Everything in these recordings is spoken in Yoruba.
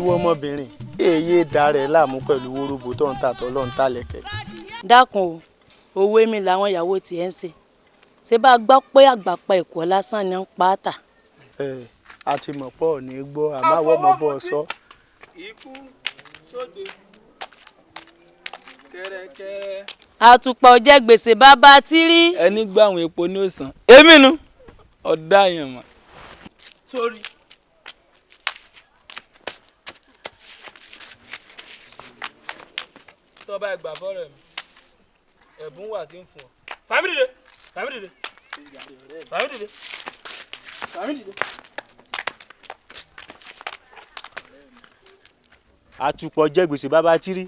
ìwọ ọmọbìnrin èyí darẹ̀ láàmú pẹ̀lú wóróbo tó ń tà tó lọ́n tà lẹ́kẹ̀. dákun o òwe mi làwọn ìyàwó tiẹ̀ ń ṣe ṣé bá gbọ́ pé àgbàpá ẹ̀kọ́ lásán ni ń pa á tà. a ti mọ̀ pọ̀ ní gbọ́ àmọ́ àwọn ọmọ bọ̀ sọ. ikú sóde kẹrẹkẹrẹ. àtùpà ò jẹ gbèsè bàbá tírí. ẹni gbà àwọn epo ní òsàn èmi nu ọ̀dà yẹn mọ̀. sórí. tọ́ba ẹgbà fọ́rẹ̀ mi ẹ̀bùn wà tí ń fún ọ. fàmí dìde fàmí dìde fàmí dìde fàmí dìde. àtùpọ̀ jẹ́ gbèsè bàbá tírí.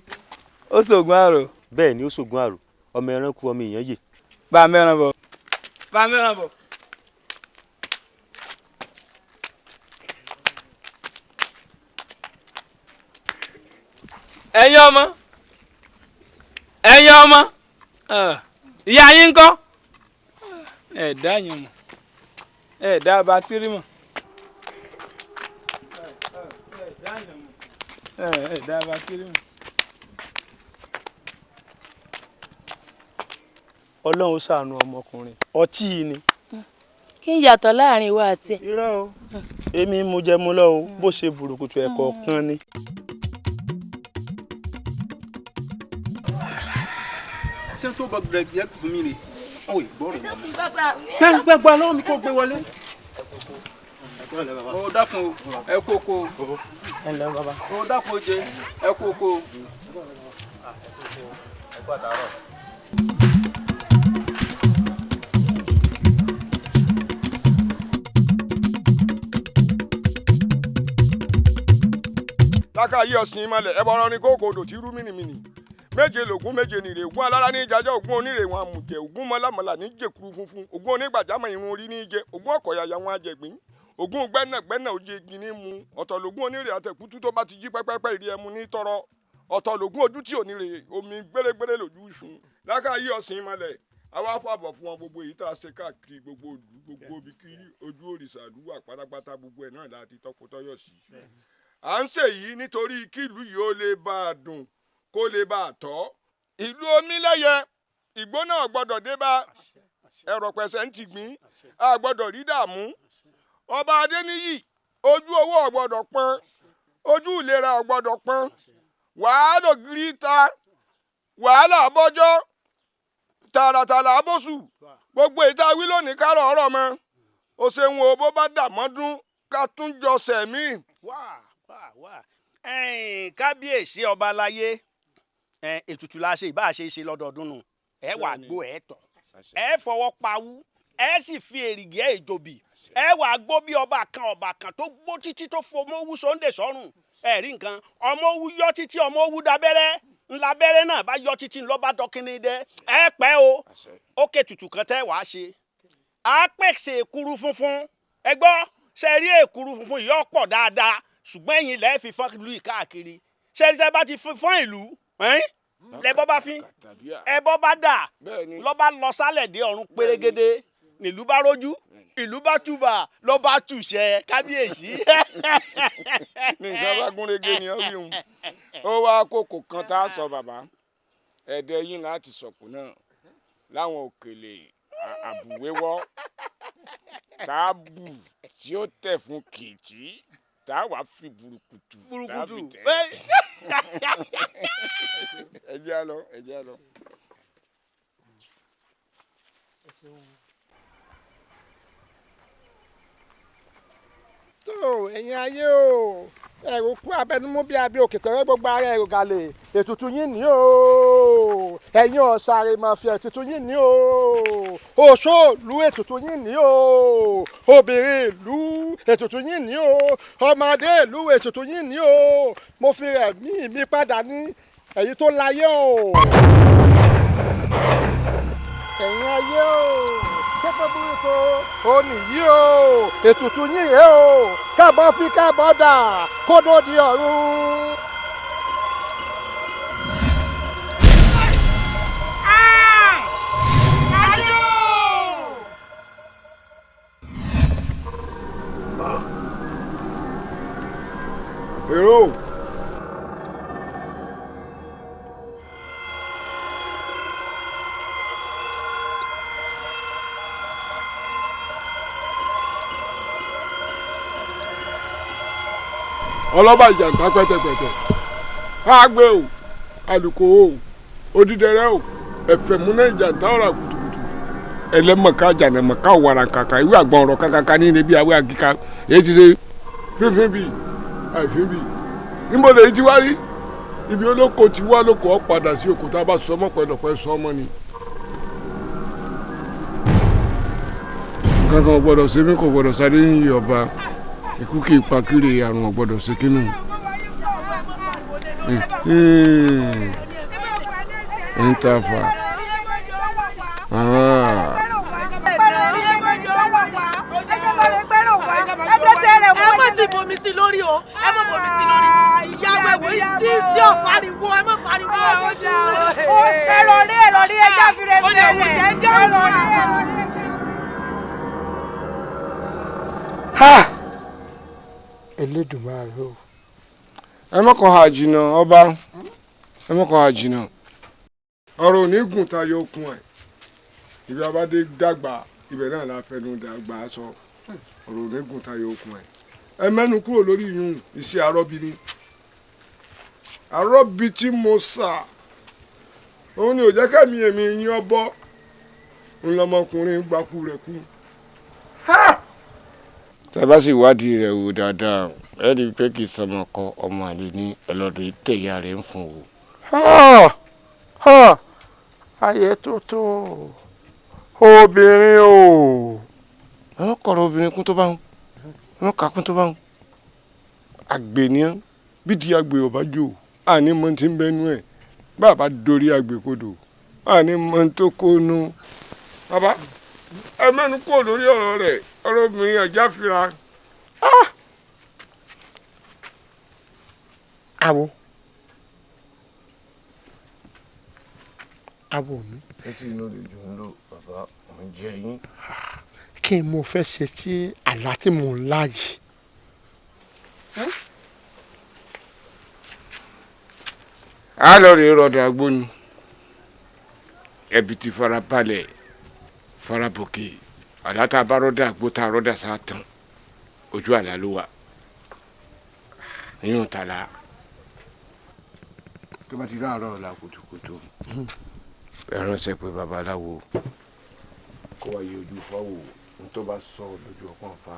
ó ṣògùn àrò. bẹ́ẹ̀ ni ó ṣògùn àrò ọmọ ẹran kú ọmọ èèyàn yè. bá a mẹ́ràn bọ̀ bá a mẹ́ràn bọ̀. ẹ̀yin ọmọ ìyá yín ńkọ́ ẹ̀dá yín mọ̀ ẹ̀dá bátírì mọ̀ ẹ̀dá bátírì mọ̀. ọlọ́run ṣàánú ọmọkùnrin ọtí ni. kí n yàtọ̀ láàrin ìwọ àti ẹ̀. irọ́ o èmi mú jẹ mú lọ o bó ṣe burúkutu ẹ̀kọ́ kan ni. ṣé tó bọ gbẹgbẹ yẹ fún mi rè ó ìgbọràn mi. gbẹgbẹ lọ́wọ́ mi kò gbé wọlé. ó dákun ẹ kókó. ẹ ǹlẹ́ bàbá. ó dákun jẹ ẹ kókó. ẹ kó àtàrọ. lákà yí ọ̀sìn ìmọ̀lẹ̀ ẹ̀bọ̀rọ̀ ni kókò odò tí rú mìnìmìnì méje lògún méje nìrè ògún alára ní ìjájọ́ ògún onírè wọn àmùjẹ ògún mọ́lámọ́lá ní jẹ̀kuru funfun ògún onígbàjámọ̀ irun orí ní jẹ ògún ọ̀kọ̀yàyà wọn àjẹgbín ògún gbẹ́nàgbẹ́nà òjì igi ní mu ọ̀tọ̀ lògún onírè àtẹ̀kútú tó bá ti jí pẹ́pẹ́pẹ́ ìrì ẹmu ní tọrọ ọ̀tọ̀ lògún ojú tí onírè omi gbérégbéré lójú sùn lákà yí ọ̀sìn ìmọ̀lẹ̀ àwa fàbọ̀ fún wọn gbogbo èyí tá a ṣe káàkiri gbogbo ìlú gbogbo ibi kí ojú òrìṣà àdúrà pátápátá gbogbo ẹ̀ náà láti tọkọtọyọ sí à ń ṣèyí nítorí kí ìlú yìí ó lè bá a dùn kó lè bá a tọ́ ìlú omílẹ̀yẹ ìgbóná gbọ́dọ̀ dé bá ẹ̀rọ pẹ̀sẹ̀ ń ti gbìn a gbọ́dọ̀ rí dààmú ọba adéníyì ojú owó ọ̀gbọ́dọ̀ pọ́n ojú ìlera ọ̀gbọ́dọ̀ pọ́n wàhálà ògiri ta wàhálà abọ́jọ́ tààràtààrà abọ́sù gbogbo ìta wí lónìí kárọ̀ ọ̀rọ̀ mọ́ o ṣeun o bó bá dàmọ́dún ká tún jọ sẹ̀mí. kábíyèsí ọba aláyé ètùtù la ṣe ìbá ṣe lọ́dọọdún nù ẹ wà gbó ẹ tọ̀ ẹ fọwọ́ pawú ẹ sì fi èrìgì ẹ ìjòbì ẹ wà gbó bí ọba kan tó gbó títí tó fọmọ́wú sóńdè sọ́rùn ẹ rí nǹkan ọmọwú yọ títí ọmọwú dábẹ́rẹ́ ńlábẹ́rẹ́ náà bá yọ títí ńlọ́ba dọ́kínní dẹ́ ẹ pẹ́ o ó ké tutù kan tẹ́ wàá ṣe á pèsè èkuru funfun ẹ gbọ́ ṣe rí èkuru funfun yìí ọ̀pọ̀ dáadáa ṣùgbọ́n ẹ̀yin lẹ́ẹ̀ fi fọ́n ìlú yìí káàkiri ṣe rí sẹ́ bá ti fọ́n ìlú lẹ́bọ́ bá fín ẹbọ́ bá dà lọ́ba lọ sálẹ̀ dé ọ̀run pérégedé nílùú bá rójú ìlú bá túbà lọ́ bá túṣẹ́ kábíyèsí. ní nǹkan bá gúnrégé ni ó rí òun ó wá kókò kan tá a sọ bàbá ẹ̀ẹ́dẹ́ yín láti sọ̀kù náà láwọn òkèlè àbùwéwọ́ tá a bù tí ó tẹ̀ fún kìtì tá a wá fi burúkutu tẹ. ẹ jẹ́ á lọ ẹ jẹ́ á lọ. tó ẹ̀yin ayé o ẹ̀rù kú abẹnumú bí abẹ́ òkè pẹ̀rẹ́ gbogbo ara ẹ̀rù gàlè ètùtù yín ní o ẹ̀yin ọ̀sàrè máa fi ètùtù yín ní o òṣòlù ètùtù yín ní o obìnrin ìlú ètùtù yín ní o ọmọdé ìlú ètùtù yín ní o mo fi ẹ̀mí mi padà ní èyí tó láyé o ẹ̀yin ayé o pépé burúkú ó nìyí o ètùtù yín rèé o kábọ̀ fi kábọ̀ dà kódó di ọ̀run. èrò ọlọ́ba ìjàǹtá pẹ́tẹ́pẹ́tẹ́ káàgbé o àlùkò o odídẹrẹ́ o ẹ̀fẹ̀ múná ìjàǹtá ọ̀rà kùtùkùtù ẹlẹ́mọ̀ká jàǹdàmọ̀ká wàrà kàkà ìwé àgbọn ọ̀rọ̀ kàkàkà ní ibi àwẹ̀ àgíkà èyí ti ṣe fífín bíi àìfín bíi níbo lèyí ti wá rí ibi olóko ti wá lóko ọ̀ padà sí òkú tá a bá sọmọ pẹ̀lọpẹ̀ sọmọ ni. kankan gbọ́dọ̀ ṣe mí kò gbọ́dọ̀ sáré yín ọba ikú kì í pa kiri àrùn ọgbọ́dọ̀ ṣe kínú. ń ta fa. ẹ má ti bomi sí lórí o ẹ má bomi sí lórí ìyàwó ẹwọ tí sí ọ pariwo ẹ má pariwo. ẹ lọ rí ẹja fi rẹ sí ha Elédùmarè o ẹ mọ́kàn ha jìnnà ọba ẹ mọ́kàn ha jìnnà ọ̀rọ̀ ò ní gùn tayọ okun ẹ̀ ibi abádé dàgbà ibẹ̀ náà la fẹnu dàgbà sọ ọ̀rọ̀ ò ní gùn tayọ okun ẹ̀ ẹ mẹ́nu kúrò lórí yún iṣẹ́ arọ́bí ni arọ́bí tí mo sà òun ni ò jẹ́ kẹ́mi èmi yín ọbọ̀ ńlọmọkùnrin gbakú rẹ̀ kú. tẹ́bá sì wádìí rẹ̀ wò dáadáa ẹ rí i pé kì í sọmọ kọ ọmọ àlè ní ẹlọ́dún ìtẹ̀yà rẹ̀ ń fún o. ayé tó tó obìnrin o àwọn kọ̀rọ̀ obìnrin kún tó bá ń wọ́n kà kún tó bá ń àgbènìyàn bídìí àgbè ọba jò àní mọ ti ń bẹnu ẹ̀ bàbá dorí àgbè kodò àní mọ tó kónú. bàbá ẹ mẹ́nu kúrò lórí ọ̀rọ̀ rẹ̀ ọ̀rọ̀ obìnrin ẹ̀já fira. àwo mi. ẹ ti inú rẹ̀ dùn ún lò bàbá òun jẹ yín. kí n mo fẹ́ ṣe tí àlá tí mò ń lá yìí. a lọ rè rọdà agbóni ẹbí ti farabalẹ̀ farabòkè àlátà bá rọdà àgbó tá a rọdà sá tán ojú àlá ló wà yíyan tàlà tó bá ti láàárọ̀ ọ̀la kùtùkùtù ẹ ránṣẹ́ pé babaláwo kó wá yẹ ojú fáwò ní tó bá sọ lójú ọpọ́n fa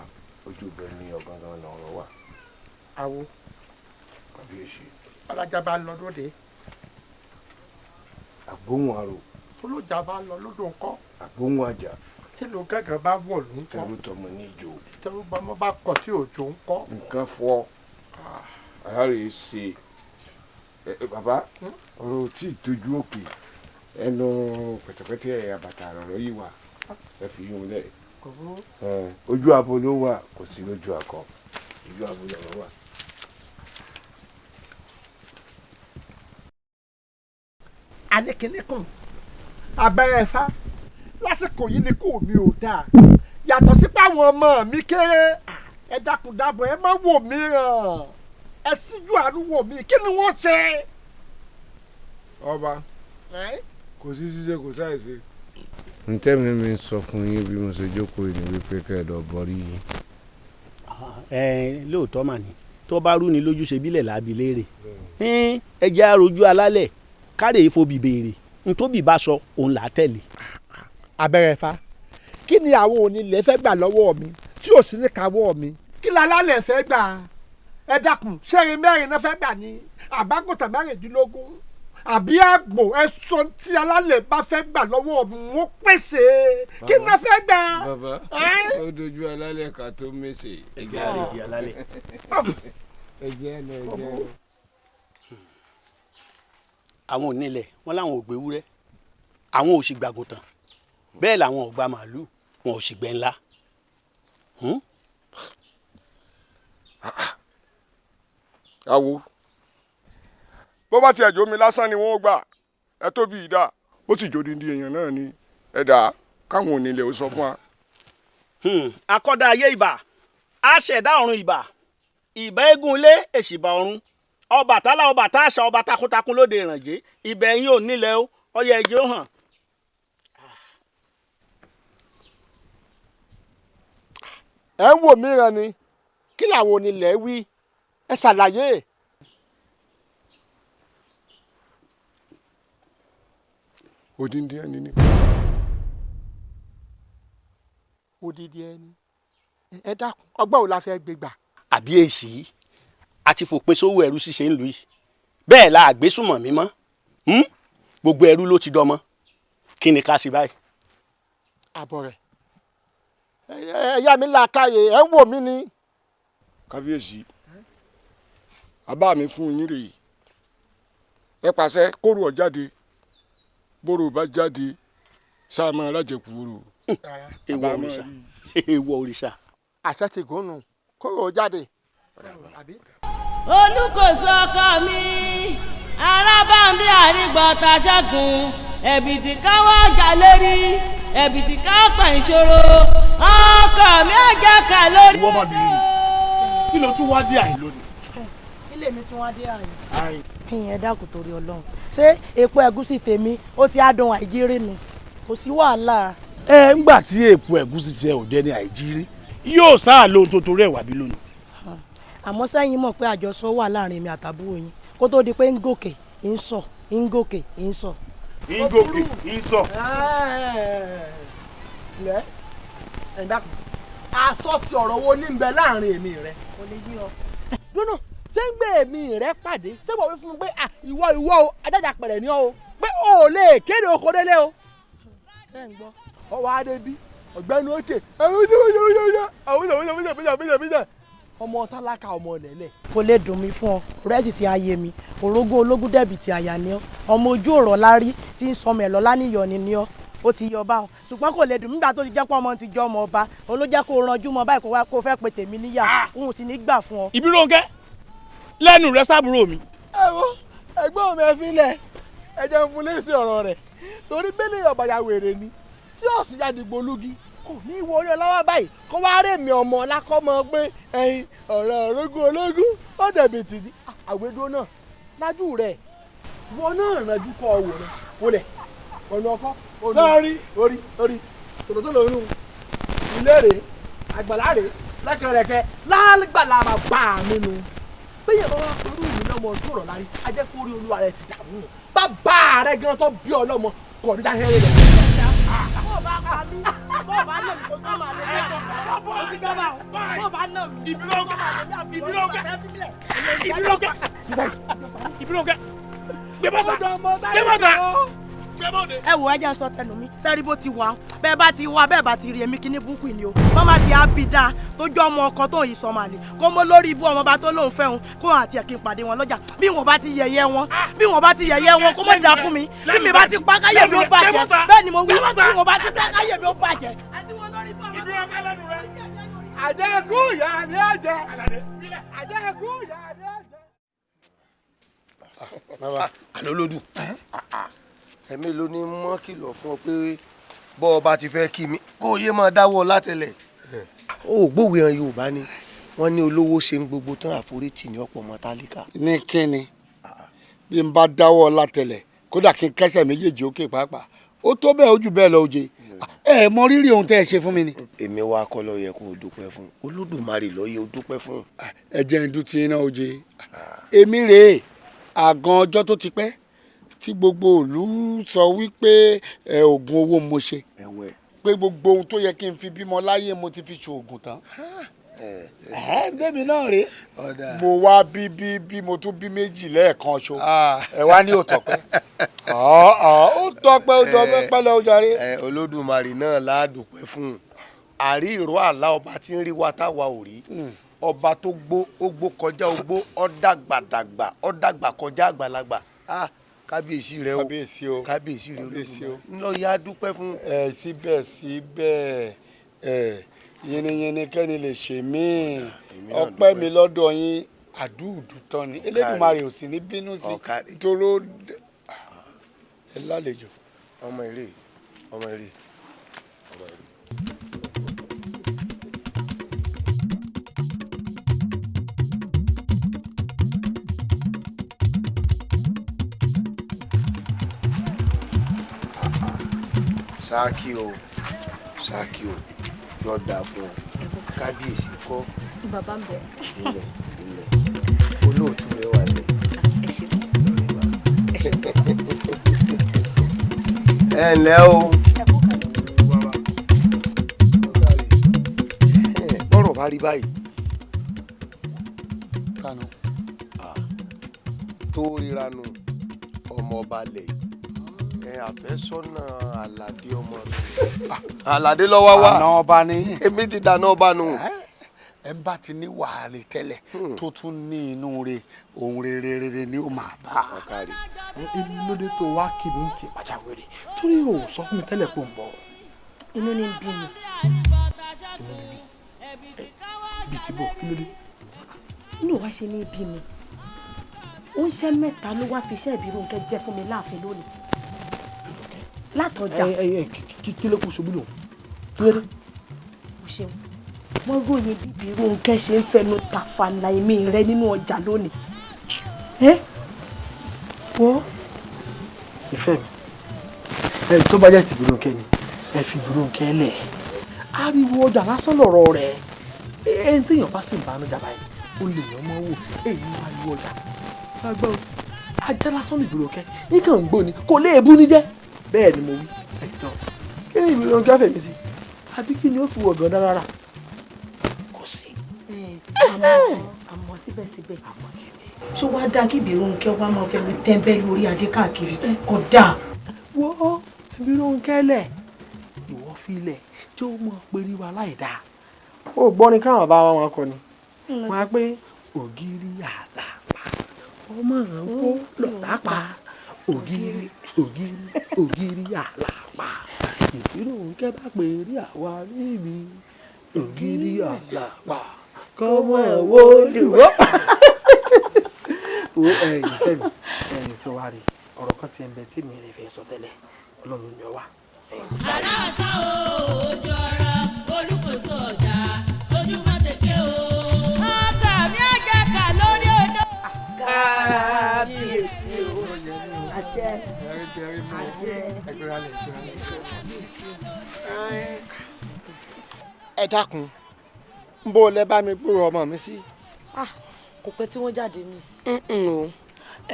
ojú bẹ́ẹ̀ ní ọ̀gángan lọ́rọ̀ wà. àwo kábíyèsí. alájà bá lọ lóde. àgbóhùn àrò. olójà bá lọ lódò ńkọ́. àgbóhùn àjà. tí ló gángan bá wọ̀ ló ń kọ́. tẹrú tọmọ ní ìjò. tẹrú bọmọ bá kọ tí òjò ń kọ́. nǹkan fọ́ àárẹ̀ ṣe bàbá ọ̀rọ̀ tí ì tójú òkè ẹnu pẹ̀tẹ̀pẹ̀tẹ̀ àbàtà àrọ̀rọ̀ yìí wà ẹ fi yún un lẹ̀. ojú abo ló wà kò sí lójú akọ ojú abo lọ́wọ́ wà. àníkíníkùn abẹ́rẹ́ Ifá lásìkò yìí ni kò mi ò dáa yàtọ̀ sí pé àwọn ọmọ mi kéré ẹ dákun dábọ̀ ẹ má wò mí ràn ẹ síjú àánú wò mí kí ni wọ́n ṣe. ọba kò sí ṣíṣe kò sáì ṣe. ntẹ́mi mi sọ fún yín bí mo ṣe jókòó ní wípé kẹ́ẹ̀dọ̀ bọ́rí yín. lóòótọ́ mà ní tó bá rú ni lójú ṣe bílẹ̀ láabi léèrè ẹ jẹ́ àròjú alálẹ̀ káre ìfobì béèrè ntóbì bá sọ òun là á tẹ̀lé. abẹ́rẹ́ Ifá kí ni àwọn onílẹ̀ fẹ́ gbà lọ́wọ́ mi tí ò sí ní káwọ́ mi kí ni alálẹ̀ fẹ́ gbà ẹ dákun ṣẹ́rin mẹ́rin náà fẹ́ gbà ní àbágùntàn mẹ́rìndínlógún àbí àgbò ẹ̀sọ́ tí alálẹ̀ bá fẹ́ gbà lọ́wọ́ mi wọ́n pèsè kí ni wọ́n fẹ́ gbà. bàbá ó dojú alálẹ̀ ká tó mèsè. ẹgbẹ́ àrèdí alálẹ̀. àwọn onílẹ̀ wọn láwọn ò gbé wúrẹ́ àwọn ò sì gbàgùntàn bẹ́ẹ̀ làwọn ò gba màálùú wọn ò sì gbẹ́ ńlá. àwo bó bá tiẹ̀ jó mi lásán ni wọ́n gbà ẹ tóbi ìdá bó sì jó dindi èèyàn náà ni ẹ dà káwọn onílẹ̀ ó sọ fún wa. akọ́dá ayé ìbà aṣẹ̀dá ọ̀run ìbà ìbà eégún ilé èṣìbà ọ̀run Ọbàtálá ọba táṣà ọba takuntakun lóde ìrànjẹ́ ibẹ̀ yín ò nílẹ̀ ó ọyẹ ẹjẹ́ ó hàn. ẹ ń wò mí ràn ni kí làwọn onílẹ̀ wí. ẹ ṣàlàyé. odindi ẹni ni. odidi ẹni ẹ dákun ọgbọ́n wo la fẹ́ gbé gbà. àbí èsì a ti fòpin sówó ẹrú ṣíṣe ń lù yìí bẹ́ẹ̀ la àgbésùmọ̀ mímọ́ gbogbo ẹrú ló ti dọmọ kí ni ká sí báyìí. àbọ̀ rẹ̀ ẹ̀yà mi là káyè ẹ̀ ń wò mí ni. kábíyèsí bàbá mi fún yín rèé ẹ pàṣẹ kóró ọ jáde bóró bá jáde sáà máa rájẹkù wúro. èèwọ̀ òrìṣà èèwọ̀ òrìṣà. àṣẹ ti gùn kóró ọ jáde. olùkóso ọkọ mi arábàmbí àrígbọ̀tà ṣẹ́gun ẹ̀bìtì káwọ́ ọjà lórí ẹ̀bìtì káwọ́ pa ìṣòro ọkọ mi ò jẹ́ ká lórí. ìwọ ọmọbìnrin kí ló tún wá dé àyè lónìí. ilé mi tún wá dé àyè. ìyẹn ẹ dákun torí Ọlọ́run ṣé epo ẹ̀gúsí tèmi ó ti á dùn àìjírí ni kò sí wàhálà. ńgbà tí èpo ẹ̀gúsí tiẹ̀ ò dẹ́ni àìjírí yóò sáà lóhun tó torí ẹ̀ wá bí lónìí. àmọ́ sẹ́yìn mọ̀ pé àjọsọ wà láàrin mi àtàbúrò yín kó tó di pé ń gòkè ń sọ ń gòkè ń sọ. ń gòkè ń sọ. lẹ́ ẹ̀ dákun aṣọ ti ọ̀rọ̀ wo ní bẹ láàrin èmi rẹ. kò lè yí ọ. dúnú ṣé ń gbé èmi rẹ pàdé ṣé wọ́n wí fún mi pé ìwọ o ajájà pẹ̀rẹ̀ ni ọ o pé o ò lè kéde oko délé o. ṣé ń gbọ́. ọwọ́ adé bí ọ̀gbẹ́ni òkè ọmọ tálákà ọmọ lẹ́lẹ̀. kò lè dùn mí fún ọ rẹ́sì tí a yé mi orógún ológun dẹ̀bì tí àyà ni ọ ọmọ ojú ọ̀rọ̀ lárí tí ń sọmọ ẹ̀ lọ́lá níyọ̀ni ni ọ ó ti yọ báwọn ṣùgbọ́n kò lè dùn nígbà tó ti jẹ́ pé ọmọ ti jọ ọmọ ọba òun ló jẹ́ kó ranjú mọ́ báyìí kó fẹ́ pe tèmi níyà òun sì ní gbà fún ọ. Ìbírónkẹ́ lẹ́nu rẹ sábúrò mi. ẹ wo ẹ̀gbọ́n mi ẹ fi lẹ̀ ẹ jẹ́ ń fún léṣe ọ̀rọ̀ rẹ̀ torí bẹ́lẹ̀ ọ̀bàyà wèrè ni tí ó sì jáde gbolúgi kò ní ìwọ orí ọlọ́wọ́ báyìí kó wá rè mí ọmọ lákọ́mọ pé ẹyin ọ̀rọ̀ orógún ológun ó dẹ̀bi tì ní àwédó náà lájú rẹ̀ wọn náà rànjú kọ́ ọ wòran wọlé ọ̀nà ọkọ́ orí tòlótò lóyún ilé rèé àgbàlá rèé lẹ́kẹ̀rẹ̀kẹ̀ lágbàlá máa bá a nínú péye bá wà pẹ̀lú ìlú lọ́mọ tó rọ̀ lárí ajẹ́ kó rí olúwa rẹ̀ ti dààmú bàbá rẹ̀ gan tó bí ọlọ́mọ kọ̀ ní dáhẹ́rẹ́ rẹ̀. bó bá pa mí bó bá nà mí kó tó máa lè mẹ́tọ̀ bó ti gbọ́ bá bó bá nà mí Ìbírónkẹ́ gbé bọ́tà. ẹ wò ẹ jẹ́ sọ tẹnu mi sẹ́rí bó ti wà bẹ́ẹ̀ bá ti wà bẹ́ẹ̀ bá ti rí èmi kíní búkú ni o mọ́má ti á bí dáa tó jọ ọmọ ọkọ tó yìí sọmọ àlè kó mọ́ lórí ibú ọmọ bá tó lóun fẹ́ òun kó àti ẹ̀kí pàdé wọn lọ́jà bí wọn bá ti yẹ̀yẹ́ wọn kó mọ́ dà fún mi bí mi bá ti pa káyé mi ó bàjẹ́ bẹ́ẹ̀ ni mo wí bí wọn bá ti pa káyé mi ó bàjẹ́. àjẹkù ìyá ni ẹ jẹ àjẹkù ìyá ni ẹ jẹ. àlólódù ẹ̀mí ló ní mọ́ kìlọ̀ fún ọ pé bọ́ ọ bá ti fẹ́ kí mi kó o yé máa dáwọ́ látẹ̀lẹ̀. ó gbòwe hàn Yorùbá ni wọ́n ní olówó ṣe ń gbogbo tán àforítì ní ọ̀pọ̀ ọmọ tálíkà. ní kíni bí n bá dáwọ́ látẹ̀lẹ̀ kódà kí n kẹ́sẹ̀ méjèèjì òkè pàápàá ó tó bẹ́ẹ̀ ó jù bẹ́ẹ̀ lọ oje ẹ mọ rírì ohun tẹ́ ẹ ṣe fún mi ni. èmi wá kọ́ ló yẹ kó o dúpẹ́ fún Olódùmarè ló yẹ o dúpẹ́ fún. ẹ jẹ́ ń dún tí iná oje èmi rèé àgàn ọjọ́ tó ti pẹ́ tí gbogbo ìlú sọ wípé oògùn owó mo ṣe pé gbogbo ohun tó yẹ kí n fi bímọ láyé mo ti fi ṣoògùn tán bẹ́ẹ̀mi náà rèé mo wá bí mo tún bí méjì lẹ́ẹ̀kan ṣo ẹ wá ní òtọ́pẹ́ ó tọ́pẹ́ pẹ́lẹ́ ó jàre. Olódùmarè náà ládùúpẹ́ fún àrí ìró àlá ọba tí ń rí wa táwa ò rí ọba tó gbó ó gbó kọjá ogbó ó dàgbàdàgbà ó dàgbà kọjá àgbàlagbà kábíyèsí rẹ o kábíyèsí rẹ o ńlọ ya dúpẹ́ fún. síbẹ̀ yìnyín kẹ́ni lè ṣe mí ọpẹ́ mi lọ́dọ̀ yín àdúùdù tán ni Elédùmarè ò sì ní bínú sí toró ẹ lálejò. ọmọ eré. sáàkì o yóò dáa fún ọ kábíyèsí kọ́. bàbá ń bẹ. ilẹ̀. olóòtú rẹ wà lẹ. ẹ ṣeun ẹ ṣeun. ẹ ǹlẹ́ o. bọ́rọ̀ bá rí báyìí. kanu. tó ríra nu ọmọ ọba lẹ̀ àfẹ́sọ́nà Àlàdé ọmọ mi. Àlàdé lọ́wọ́ wa. àná ọba ni. èmi ti dáná ọba nù. ẹ ń bá ti ní wàhálà tẹ́lẹ̀ tó tún ní inú rẹ̀ ohun rere ni ó máa bá. inú lóde tó wá kí mi kí pàjáwìrì torí o sọ fún mi tẹ́lẹ̀ pé ò ń bọ̀. inú ni bí mi. bíi ti bọ̀ kí ló dé. inú wa ṣe ní bí mi ó ń ṣe mẹ́ta ló wá fi iṣẹ́ ìbírú nǹkan jẹ́ fún mi láàfin lónìí látọjà. kí ló kún ṣubú lòun kí ló dé. o ṣeun wọ́n ròyìn bíbí irú nǹkan ṣe ń fẹnu tàfàlà èmi rẹ nínú ọjà lónìí. wọ́n ìfẹ́ mi tó bá jẹ́ ti ìbírú nǹkan ni ẹ fi ìbírú nǹkan lẹ̀ ariwo ọjà lásán lọ̀rọ̀ rẹ̀ ẹni téèyàn bá sì ń banú jà báyìí ó lè yàn mọ́ wò èyí wá lu ọjà gbọ́ ajá lásán ní ìbírú nǹkan yín kàn ń gbó ni kò lè bú ní jẹ́ bẹ́ẹ̀ ni mo wí ẹ̀jọ̀ kí ni ìbírú nǹkan fẹ̀mí sí àbí kí ni ó fi wọ̀ gan dára kò sí. àmọ́ síbẹ̀síbẹ̀ ṣó wá dáa kí ìbírú nǹkan wá máa fẹ́ mi tẹ́ńbẹ́ lórí adé káàkiri kò dáa. wọ́n ti ìbírú nǹkan lẹ̀ ìwọ filẹ̀ tí ó mọ̀ pé rí wa láì dáa ó gbọ́ ni káwọn bá wọn kọ ni wọ́n á pé ògiri àlàpà ọmọ wo lọ́tàpá ògiri àlàpà ìbírú nǹkan bá pè rí àwa níbi ògiri àlàpà kọ́mọ wo lùwọ́. wo ẹ̀yìn fẹ́mi ẹ̀yìn sọ wá rí ọ̀rọ̀ kan ti ń bẹ tí mi rè fẹ́ sọ tẹ́lẹ̀ ọlọ́run yọ wá. ará ọ̀sán ojú ọ̀rọ̀ olùkóso ọjà ojú mọ́tẹ́kẹ́ o. ọkà mi àjẹ́ kà lórí odò. kábíyèsí o àṣẹ ẹ dákun ń bó lẹ bá mi gbúrò ọmọ mi sí. kò pẹ́ tí wọ́n jáde ní sí.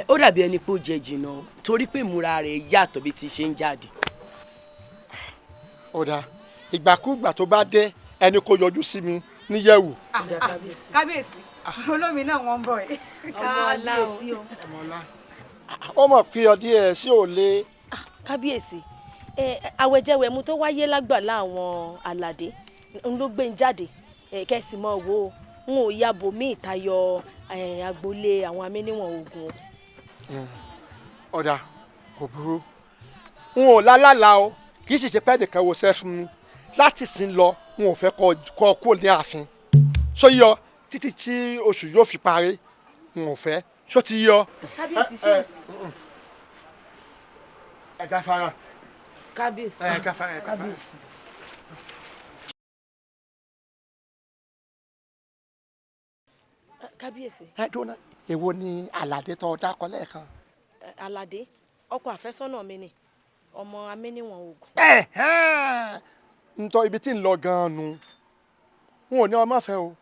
ó dàbí ẹni pé ó jẹ jìnnà torí pé ìmúra rẹ̀ yàtọ̀ bí ti ṣe ń jáde. ọ̀dà ìgbàkúgbà tó bá dé ẹni kò yọjú sí mi níyẹ̀wò. kábíyèsí olómi náà wọ́n ń bọ̀ ẹ́. kábíyèsí o. ó mọ̀ pé ọdí ẹ̀ sí ò lé. kábíyèsí àwẹ̀jẹwẹ̀mu tó wáyé lágbàlá àwọn Àlàdé ń ló gbé ń jáde kẹ́sì mọ́ wo n ò ya bòmíì tayọ agboolé àwọn amẹ́níwọ̀n ogun. ọ̀dà kò burú n ò lálàlà o kì í sì ṣe pẹ́ nìkan wo sẹ́ fún mi láti sìn lọ n ò fẹ́ kọ́ kó ní ààfin ṣó yọ títí tí oṣù yóò fi parí n ò fẹ́ ṣó ti yọ. kábíyèsí ṣé o sì. ẹ gáfárà. kábíyèsí. ẹ gáfárà ẹ gáfárà. kábíyèsí. ẹ dúró èwo ni Àlàdé tó dákọ lẹ́ẹ̀kan. Àlàdé ọkọ àfẹ́sọ́nà mi ni ọmọ amẹ́níwọ̀n ogun. ntọ́ ibi tí ń lọ gan-an nu n ò ní ọmọ fẹ́ o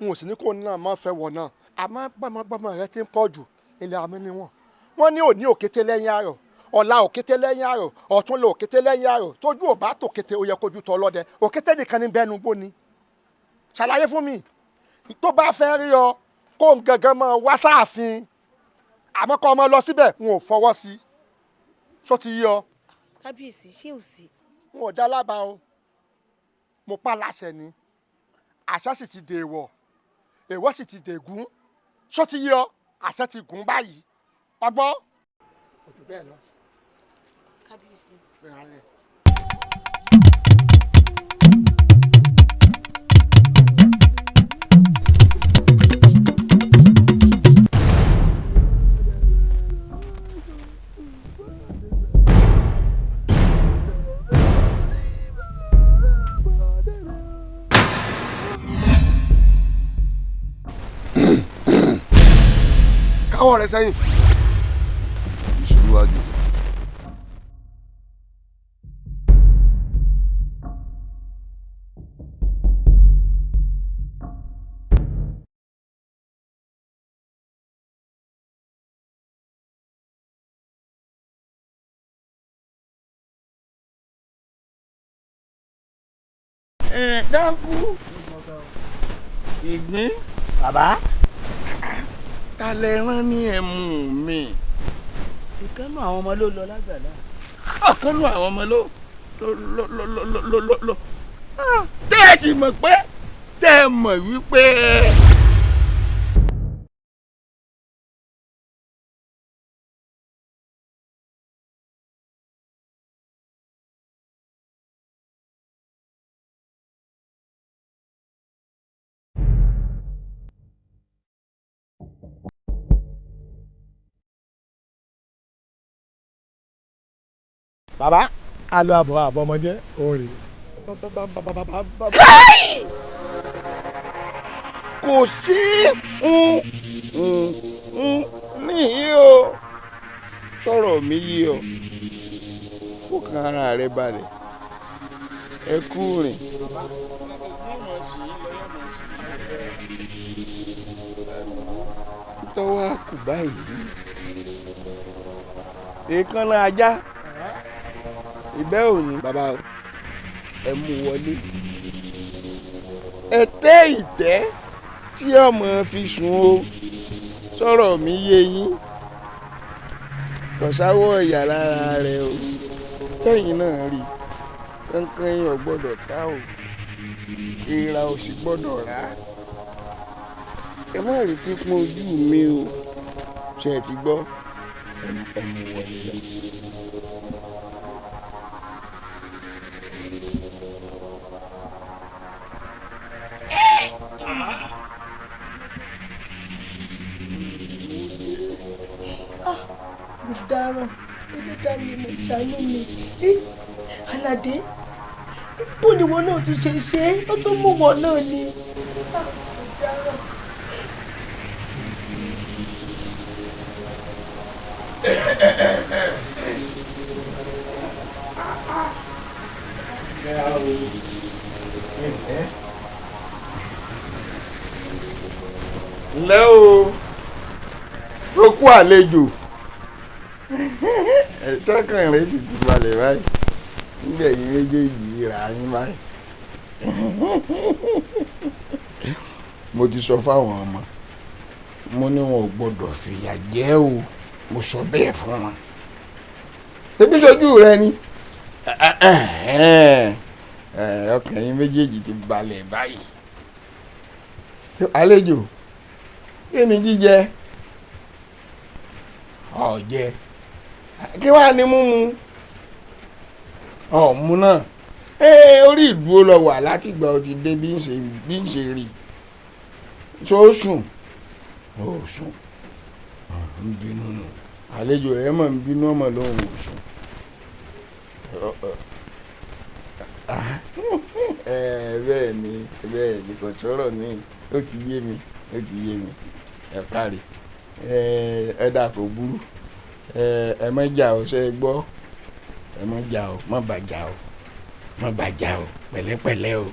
n ò sì ní kó náà má fẹ́ wọ̀ náà àmọ́ gbọ́mọgbọ́mọ rẹ ti ń pọ̀ jù ilẹ̀ amẹ́níwọ̀n wọ́n ní òní òkété lẹ́yìn àárọ̀ ọ̀la òkété lẹ́yìn àárọ̀ ọ̀tún lè òkété lẹ́yìn àárọ̀ tójú ò bá tòkété ó yẹ kójú tọ́ ọlọ́dẹ òkété nìkan ní bẹ́ẹ̀ nu gbó ni ṣàlàyé fún mi tó bá fẹ́ rí ọ kó n gangan mọ wá sáàfin àmọ́ kọ́ ọmọ lọ síbẹ̀ n ò fọwọ́ sí ṣó ti yí ọ. kábíyèsí ṣé ò sí. n ò dá lábàá o mo pa láṣẹ ni àṣẹ sì ti dèèwọ̀ èèwọ̀ sì ti dègún ṣó ti yí ọ àṣẹ ti gùn báyìí ọgbọ́n. ojú bẹ́ẹ̀ lọ. kábíyèsí. bẹ́ẹ̀ alẹ́. káwọ́ rẹ sẹ́yìn. ìṣòro wájú. dákú ìgbín. bàbá. ta lẹ rán ní ẹmu mi. ìkànnù àwọn ọmọ ló lọ lágbàlá. ọ̀kanú àwọn ọmọ ló tẹ́ ẹ ti mọ̀ pé tẹ́ ẹ mọ̀ wípé. bàbá alo àbọ̀ àbọ̀mọjẹ́ òun rèé. kò sí níyì o sọ̀rọ̀ mi yí ọ fọkàn ara rẹ balẹ̀ ẹ kú rìn. tọ́wọ́ kù báyìí èékánná ajá ìbẹ́ òní bàbá ẹ mú wọlé ẹ tẹ́ ìtẹ́ tí ọmọ fi sùn o sọ̀rọ̀ mi yé yín kọ̀sáwọ́ ìyá lára rẹ o sẹ́yìn náà rí kankan yín ò gbọ́dọ̀ ká o ìra ò sì gbọ́dọ̀ rà ẹ má rí pípọ́n ojú mi o ṣe ti gbọ́ ẹ mú wọlé lọ. dáràn ẹlẹ́dàá mi mo ṣàánú mi aládé bó ni wọn náà tún ṣe ṣe é ó tún mú wọn náà ni dáràn. ǹlẹ́ o rókù àlejò ẹ̀ṣọ́kàn rẹ̀ sì ti balẹ̀ báyìí nígbà yìí méjèèjì rà yín báyìí. mo ti sọ fáwọn ọmọ mo ní wọn ò gbọdọ̀ fìyà jẹ o mo sọ bẹ́ẹ̀ fún wọn ṣebí ṣojú rẹ ni ọkàn yín méjèèjì ti balẹ̀ báyìí. àlejò kí ni jíjẹ ọ̀jẹ̀ kí wàá ní mímu ọ̀mú náà orí ìdúró lọ wà látìgbà ó ti dé bí ń ṣe rí tó sùn ó sùn ń bínú nù àlejò rẹ mọ̀ ń bínú ọmọ lóhùn ò sùn bẹ́ẹ̀ ni kò sọ̀rọ̀ ní ó ti yé mi ẹ kárí ẹ dà kó burú ẹ má jà ó ṣe gbọ́ ẹ má jà ó má bàjá ó pẹ̀lẹ́pẹ̀lẹ́ o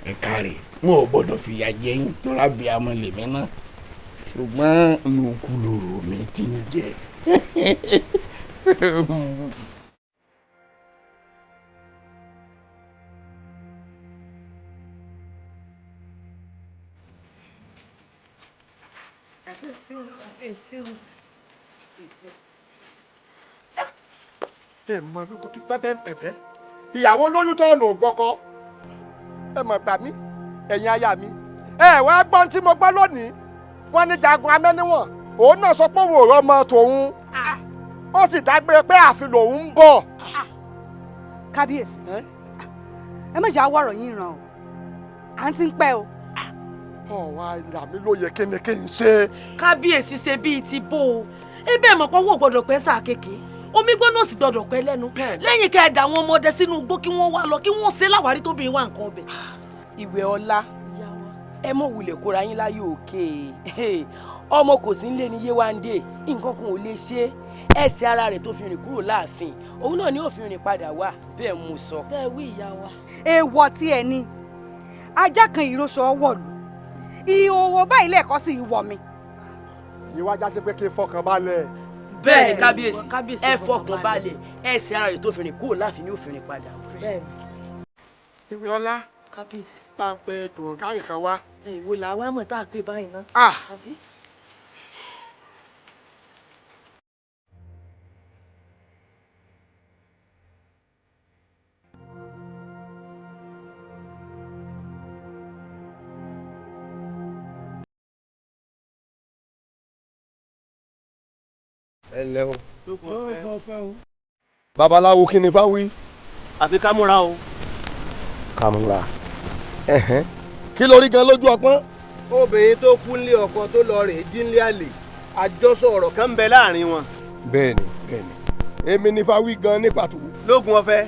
ẹ kárí n ò gbọ́dọ̀ fìyà jẹ yín tó rábì àmọ́ lèmi náà ṣùgbọ́n nùkú lòrò mi ti ń jẹ. ìyàwó lóyún tó ọ̀nà ògbọ́kọ́. ẹ mọ̀ gbà mí ẹ̀yin aya mi ẹ wá gbọ́n tí mo gbọ́ lónìí wọ́n ní jagun amẹ́níwọ̀n òun náà sọ pé òun ò rọ́mọ tòun ó sì dágbére pé àfi lòun ń bọ̀. kábíyèsí ẹ má jẹ́ àwọ̀rọ̀ yín ràn o à ń ti ń pẹ́ o. ọ̀wá ìlà mi ló yẹ kí ni kí n ṣe. kábíyèsí ṣe bíi ti bó o ebe mọ̀ pé owó gbọ́dọ̀ pẹ́ sáà kékeré omi gbóná sì gbọ́dọ̀ pẹ́ lẹ́nu lẹ́yìn kẹ́ ẹ̀ dà àwọn ọmọdé sínú igbó kí wọ́n wá lọ kí wọ́n ṣe láwárí tóbi wá nǹkan ọbẹ̀. ìwé ọlá ẹ mọ̀ wulẹ̀ kóra yín láyé òkè ọmọ kò sí nílé ní Yéwándé nǹkan kan ò lè ṣe ẹsẹ̀ ara rẹ̀ tó fi rìn kúrò láàfin òun náà ni ó fi rìn padà wá bẹ́ẹ̀ mú sọ. tẹ́ ẹ wí ìyá wa. èèwọ̀ tí ẹ ní ajá kan ìrosọ wọ̀lú ìhòòhò báyìí lẹ́ẹ̀kọ́ sí ìwọ̀ mi. ìwájà ṣe pé kí n fọkàn balẹ̀. bẹ́ẹ̀ ni kábíyèsí ẹ fọkàn balẹ̀ ẹsẹ̀ ara rẹ̀ tó fi rìn kúrò láàfin ni ó fi rìn padà. ìwé ọlá kábíyèsí. bá ń pe tòun káyìn kan wá. ìwò làwa mọ̀ tá a pè báyìí ná. ẹ ǹlẹ́ o. babaláwo kí ni fáwí. àfi ká múra o. ká múra. kí lórí gan lójú ọpọ́n. obìnrin tó kú nílé ọkọ tó lọ rèé jí nílé àlè àjọsọ ọ̀rọ̀ kan ń bẹ láàrin wọn. bẹ́ẹ̀ni bẹ́ẹ̀ni èmi ni fáwí gan ní pàtó. lógun ọ̀fẹ́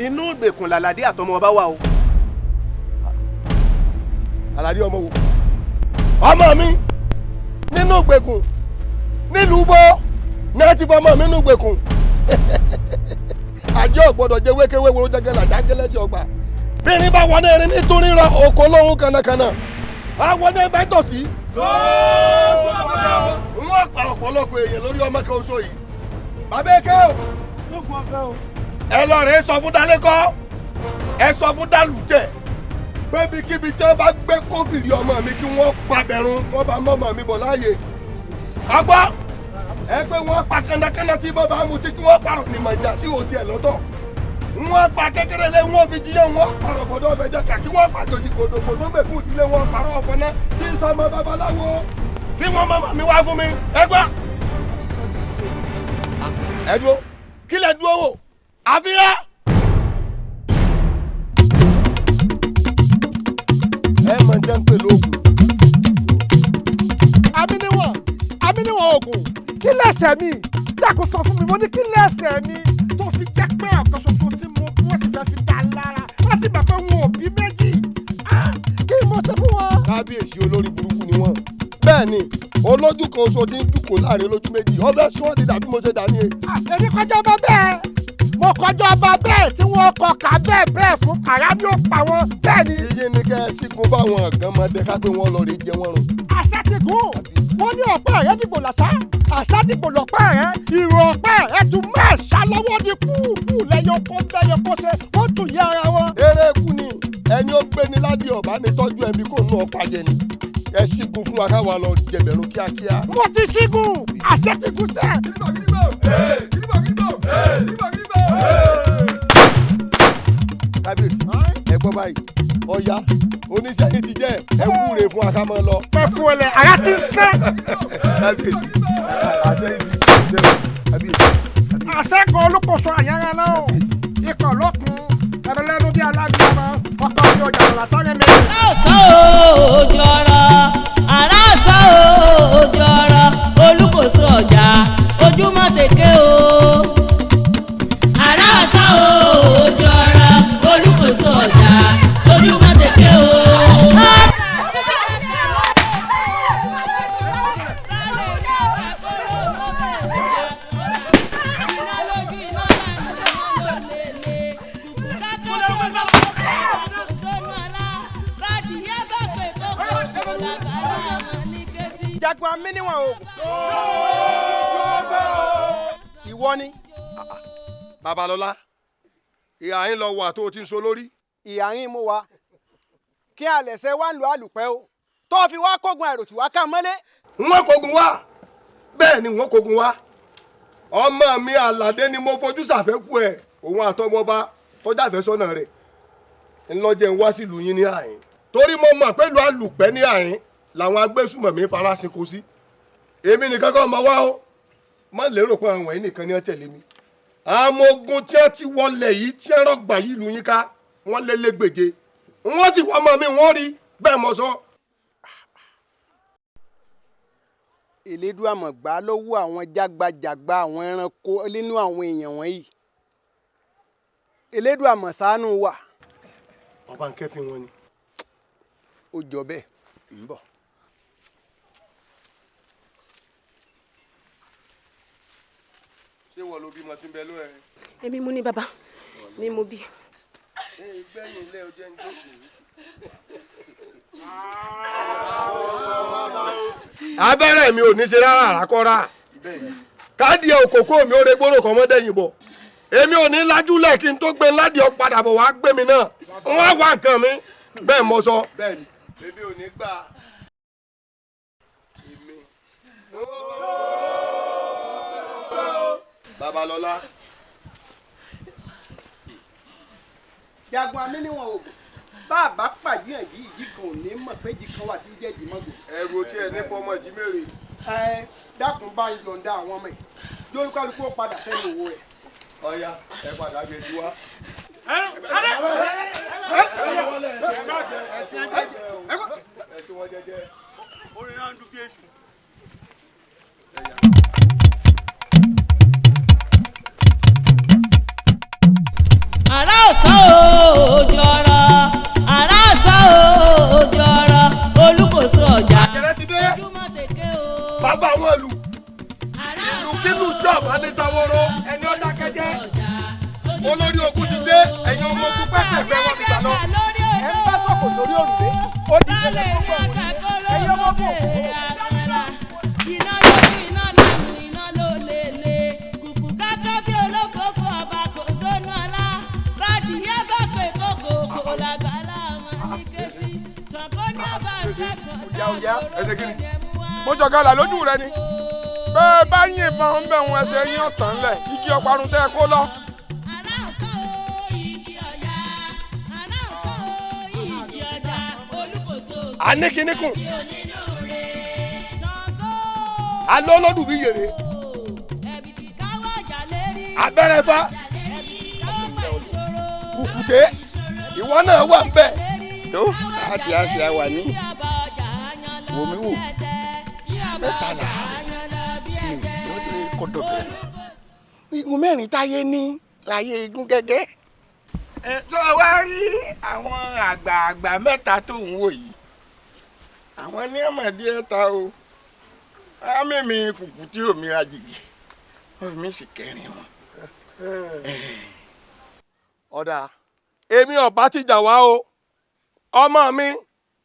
inú ìgbèkùn làlàdé àtọmọ ọba wà o. àlàdé ọmọ wo. ọmọ mi nínú ìgbèkùn nílùú bọ́ ní a ti fọmọ mi nínú ìgbèkùn. àjẹ́ ọ̀gbọ́dọ̀ jẹ́ wékéwé wo jẹ́gẹ́ làjà gẹ́lẹ́sì ọgbà. bírin bá wọlé erin nítorí rọ oko lóhun kànnàkànnà. àwọn ní ẹgbẹ́ tòsí. wọ́n pa ọ̀pọ̀lọpọ̀ èèyàn lórí ọmọ kan oṣù yìí. bàbá eke o. ẹ lọ rẹ sọ fún Dálékọ́ ẹ sọ fún Dálùjẹ pé ibikíbi tí wọ́n bá gbé kófìrí ọmọ mi kí wọ́n pabẹ̀rún wọ́n bá mọ́ ọmọ mi bọ̀ láàyè. agbọ́ ẹ pé wọ́n pa kánnakánná tí bàbá mu tí kí wọ́n parọ́ ní màjà sí òtí ẹ̀ lọ́tọ̀. wọ́n pa kékeré lé wọ́n fi jíyẹ́ wọ́n parọ́ bọ̀dọ̀ ọbẹ̀ jẹ́ kàkí wọ́n pa jòjì kòtòkòtò mẹ́kùn ìdílé wọn parọ́ ọ̀fọ̀ náà kí sọmọ babaláwo kí wọ́n mọ̀ mi wá fún mi ẹ gbọ́. ẹ dúró kí lẹ dúró wò àfihàn. ẹ mọ̀ jẹ́ ń pè lóògùn. àmínìwọ̀n oògùn kí lẹ́sẹ̀ mi dákun sọ fún mi mo ní kí lẹ́sẹ̀ mi tó fi jẹ́ pé ọ̀kan ṣoṣo tí mo bí wọ́n sì fẹ́ fi dá lára láti gbà pé wọn ò bí méjì kí mo ṣe fún wọn. kábíyèsí olórí burúkú ni wọn bẹ́ẹ̀ ni olójú kan oṣù tí ń dúkò láàrin olójú méjì ọbẹ̀ sún ọ́n ti dàbí mo ṣe dà ní. èmi kọjá ọba bẹ́ẹ̀ mo kọjá ọba bẹ́ẹ̀ tí wọ́n kọ ká bẹ́ẹ̀ fún kàrá ní ó pa wọn bẹ́ẹ̀ ni. iye ni kẹ́ ẹ sígun fáwọn ọ̀gánmọdé ká pé wọ́n lọ rí jẹ wọ́n rùn. àṣà ti gùn wọ́n ní ọ̀pẹ́ rẹ̀ dìbò làṣà àṣà dìbò lọ́pẹ́ rẹ̀ ìrò ọ̀pẹ́ rẹ̀ tún mẹ́ẹ̀ṣá lọ́wọ́ ní kúùkù lẹ́yọ kó ṣe ó tún yẹ ara wọn. eré kú ni ẹni ó gbé ní ládìí ọ̀bá ní tọ́jú ẹ̀mí kò nù ọ́ pàjẹ́ ni ẹ sígun fún wa káwa lọ jẹbẹ̀rù kíákíá. mo ti sígun àṣẹ ti gùn sẹ́. kábíyèsí ẹ gbọ́ báyìí ọ̀ya oníṣẹ́ yìí ti jẹ́ ẹ wúre fún akámọ́ lọ. pẹ̀fù ẹ̀lẹ̀ àyà ti ń sẹ́. kábíyèsí àṣẹ yìí ti jẹ́ kábíyèsí. àṣẹ kan olùkóso àyàrá náà ikọ̀ lókun ẹ̀rọ̀lẹ́nu bí alágbèémọ ọkọ̀ bí ọjà làtàrẹ́ mi. àṣà òjò ọ̀rọ̀ àrà àṣà òjò ọ̀rọ̀ olùkóso ọjà ojúmọ́ tèké o. àrà àṣà òjò ọ̀rọ̀ olùkóso ọjà ojúmọ́ tèké o. jagun amíníwọ̀n oògùn. ìwọ ni. babalọlá ìhà yín lọ wà tó o ti ń so lórí. ìhà yín mú wa kí alẹ̀sẹ̀ wá ń lo àlùpẹ́ o tó fi wá kógun àìròtì wá ká mọ́lé. wọ́n kógun wá bẹ́ẹ̀ ni wọ́n kógun wá ọmọ mi àlàdé ni mo fojú sàfẹ́kù ẹ̀ òun àtọmọba tọ́jà àfẹ́sọ́nà rẹ̀ ńlọ́jẹ̀ ń wá sílùú yín ní àyín torí mo mọ̀ pé lu àlùpẹ́ ní àyín làwọn agbésùmọ̀mí farasin kò sí èmi nìkan kan máa wá o má lérò pé àwọn ẹ̀yìn nìkan ni wọ́n tẹ̀lé mi àwọn ogun tí wọ́n ti wọlé yìí tí wọ́n rọ̀gbà yìí lu yín ká wọ́n lé lẹ́gbẹ̀je wọ́n ti wọ́n mọ̀ mi wọ́n rí bẹ́ẹ̀ mọ̀ sọ. Elédùà àmọ̀ gbà lọ́wọ́ àwọn jágbajàgba àwọn ẹranko nínú àwọn èèyàn wọ̀nyí Elédùà àmọ̀ ṣàánú wa. ọba ń kẹ́fìn wọn ni. ó jọ bẹ́ẹ̀ ń bọ̀. ṣé wọ́n ló bímọ tí ń bẹ ló ẹ. èmi mú ní bàbá mi mo bí. gbẹ̀yìn ilé ọjọ́ ń jókòó. abẹ́rẹ́ mi ò ní ṣe rárá àràkọ́rá káàdì òkòkò mi ò rẹ gbọ́dọ̀ kọ́ mọ́dẹ́yìn bọ̀ èmi ò ní lajúlẹ̀ kí n tó gbé ládìí ọ padà bọ̀ wá gbé mi náà wọ́n wá nǹkan mi bẹ́ẹ̀ mo sọ. bẹ́ẹ̀ni èmi ò ní gbà. èmi. Babalọ́lá. jagun amí níwọ̀n oògùn bá a bá pàdéyàn yìí ìjì kan ò ní mọ̀ pé ìjì kan wà tí ń jẹ́ ìjì mọ́gbò. ẹrù tí ẹ ní pọ́nmọ́ jí mèrè. ẹ dákun bá ń yọ̀ǹda àwọn ọmọ yìí lórúkálukú ó padà sẹ́yìn owó rẹ̀. ọ̀ya ẹ padà gbé tiwa. ẹsìn wọn jẹ́jẹ́. orin náà ń dún bí èṣù. àrá ọ̀sán òòjọ́ ọ̀rọ̀ àrá ọ̀sán òòjọ́ ọ̀rọ̀ olùkóso ọjà. àkẹrẹ ti dé. bàbá wọn lù. ìlú kínú jọ̀ọ́ adéṣàwòrò ẹni ọ̀dà kẹjẹ. olórí ogun ti dé ẹ̀yin ọmọ ogun pẹ́sẹ̀ fẹ́ wọn nígbà náà. ẹ ń bá sọ̀kò sórí òrùlé ó di ìṣẹ̀lẹ̀ tó pọ̀ ẹ̀yin ọmọ ogun òkú. iná lójú iná lánàá iná ló lélẹ̀ kùkù kákọ́ bí olófòófó ọba kò sónú ọlá bàdìyẹ bá pè kókò kò lágbàlá ọmọ ní kẹ́sì sọ̀kọ́ ní ọba ṣẹ́gun mo jọ gàlà lójú rẹ ni bẹ́ẹ̀ bá yìnbọn ń bẹ̀ wọn ẹsẹ̀ yín ọ̀tàn lẹ̀ igi ọparun tẹ́ ẹ kó lọ. anikinikun alólódù bí yèrè abẹ́rẹ́ fa kùkùté ìwọ náà wà ń bẹ̀. tó láti àṣẹ àwà ní wòmí wò mẹ́tàlá ìjọba kọ̀dọ̀ bẹ̀rẹ̀ igun mẹ́rin táyé ní láyé igun gẹ́gẹ́. tó wá rí àwọn àgbààgbà mẹ́ta tó ń wò yìí àwọn ní ọmọdé ẹ̀ta o ámìmí kùkù tí òmìnira jìgì omi sì kẹrin wọn. ọ̀dà èmi ọba ti jà wá o ọmọ mi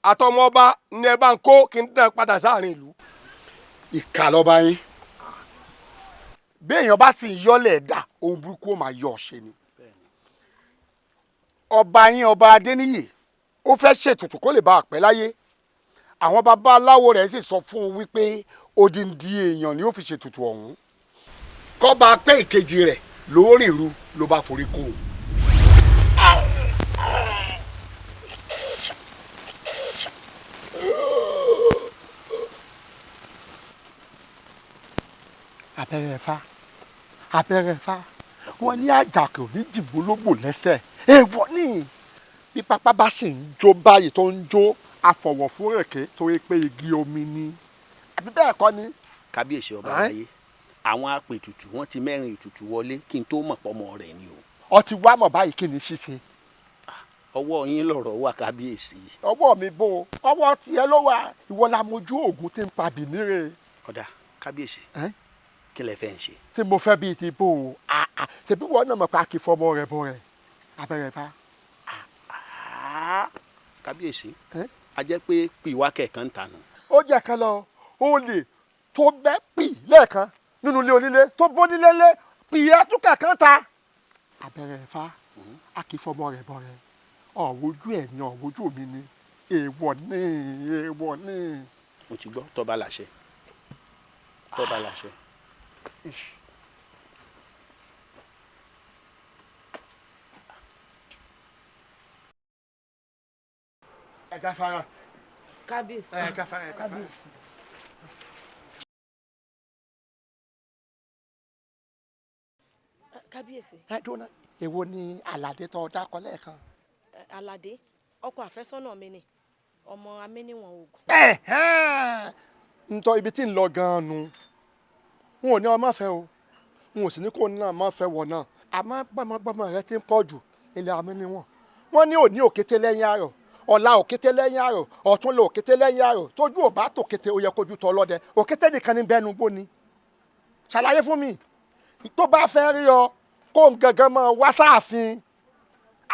àtọmọ ọba ní ẹ bá ń kó kí n dán padà sáàrin ìlú. ìkà lọ́ba yín bí èèyàn bá sì yọ́lẹ̀ dà ohun burúkú ó máa yọ ọ̀ṣẹ́ ni. ọba yín ọba Adéníyì ó fẹ́ ṣètùtù kó lè bá a pẹ́ láyé àwọn babaláwo rẹ̀ sì sọ fún un wípé odindi èèyàn ni ó fi ṣètùtù ọ̀hún kọ́ba pé ìkejì rẹ̀ lórí ìrú ló bá forí kó o. abẹ́rẹ́ fa wọ́n ní àjàkẹ́ òní dìbò lógbò lẹ́sẹ̀ èèwọ̀ ní bí pápá bá sì ń jó báyìí tó ń jó àfọwọ́fúnrẹ̀kẹ́ torí pé igi omi ni àbí bẹ́ẹ̀ kọ́ ni. kábíyèsí ọba ayé àwọn apètùtù wọn ti mẹ́rin ìtùtù wọlé kí n tó mọ̀ pọ́mọ rẹ̀ ni o. ọ ti wá mọ̀ báyìí kí ni ṣíṣe. ọwọ́ yín lọ̀rọ̀ wà kábíyèsí. ọwọ́ mi bò ọwọ́ tiẹ̀ ló wà ìwọ la mojú oògùn tí ń pa bìnírè. ọ̀dà kábíyèsí kí lẹ fẹ́ ń ṣe. tí mo fẹ́ bíi ti bò ó ṣèbí wọn náà mọ̀ pé a kì í fọmọ rẹ̀ bọ̀ rẹ̀ abẹ́rẹ́ bá. kábíyèsí a jẹ́ pé pìwá kẹ̀kan ń tànù. ó jẹ́ kan lọ ó lè tó bẹ́ pì lẹ́ẹ̀kan nínú ilé onílé tó bónílé lé pìyẹ́ tún kẹ̀kan ta. abẹ́rẹ́ fa a kì í fọmọ rẹ̀ bọ̀ rẹ̀ ọ̀wójú ẹ̀ ni ọ̀wójú mi ni èèwọ̀ ní èèwọ̀ ní. mo ti gbọ́ tọ́ba làṣẹ tọ́ba làṣẹ. ẹ ká fara. kábíyèsí. ẹ ká fara ẹ ká fara. kábíyèsí. ẹ dúró èwo ni àlàdé tó dákọ lẹ́ẹ̀kan. àlàdé ọkọ àfẹ́sọ́nà mi ni ọmọ amẹ́níwọ̀n ogun. ntọ́ ibi tí ń lọ gan-an nu n ò ní ọmọ fẹ́ o n ò sì ní kó náà má fẹ́ wọ̀ náà àmọ́ gbọ́mọgbọ́mọ rẹ ti ń pọ̀ jù ilẹ̀ amẹ́níwọ̀n wọ́n ní òní òkété lẹ́yìn àárọ̀ ọ̀la òkété lẹ́yìn àárọ̀ ọ̀tún lè òkété lẹ́yìn àárọ̀ tójú ò bá tó kété ó yẹ kójú tọ́ ọlọ́dẹ òkété nìkan ní bẹ́ẹ̀ nu gbó ni ṣàlàyé fún mi tó bá fẹ́ rí ọ kó n gangan mọ wá sáàfin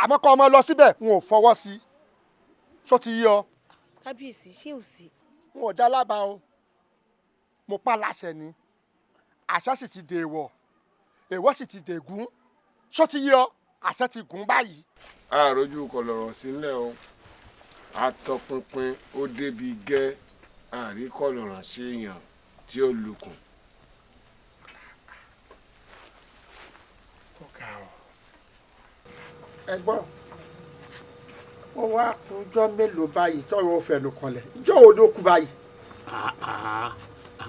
àmọ́ kọ́ ọmọ lọ síbẹ̀ n ò fọwọ́ sí i sọ ti yí ọ. kábíyèsí ṣé ò sí. n ò dá lábàá o mo pa láṣẹ ni àṣà sì ti dèèwọ̀ èèwọ̀ sì ti dègún sọ ti yí ọ àṣẹ ti gùn báyìí. àròjù kọlọ̀rọ̀ sílẹ̀ o àtọpinpin ó débi gẹ́ àríkọlọ̀rọ̀ sí èèyàn tí ó lukùn. ẹ̀gbọ́n wọ́n wá ọjọ́ mélòó báyìí tọ́rọ fẹ̀lú kọlẹ̀ ìjọ wo ló kú báyìí.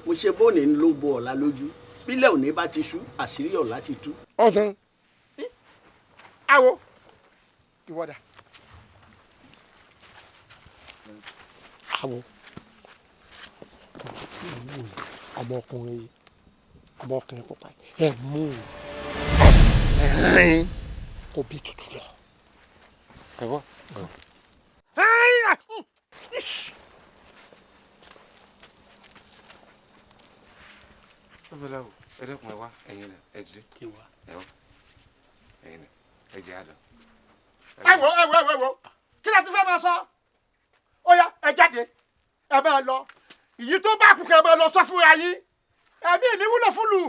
mo ṣe bóni ló bo ọ̀la lójú bílẹ̀ òní bá ti ṣú àṣírí ọ̀la ti tú. ọ̀sán awo ìwọ́dà awo ọmọkùnrin pupa ẹ mú kò bí tutù lọ. ẹ̀wọ́. ọbẹ̀ làwọ̀ ẹ dẹ́kun ẹ wá ẹ̀yin rẹ̀ ẹ jí ẹ wá ẹ̀yin rẹ̀ ẹ jẹ́ àlọ́. ẹ wo kí lẹ tún fẹ́ máa sọ ó yá ẹ jáde ẹ máa lọ èyí tó bá kú kẹ ẹ máa lọ sọ fúnra yín ẹbí mi wúlò fún lù.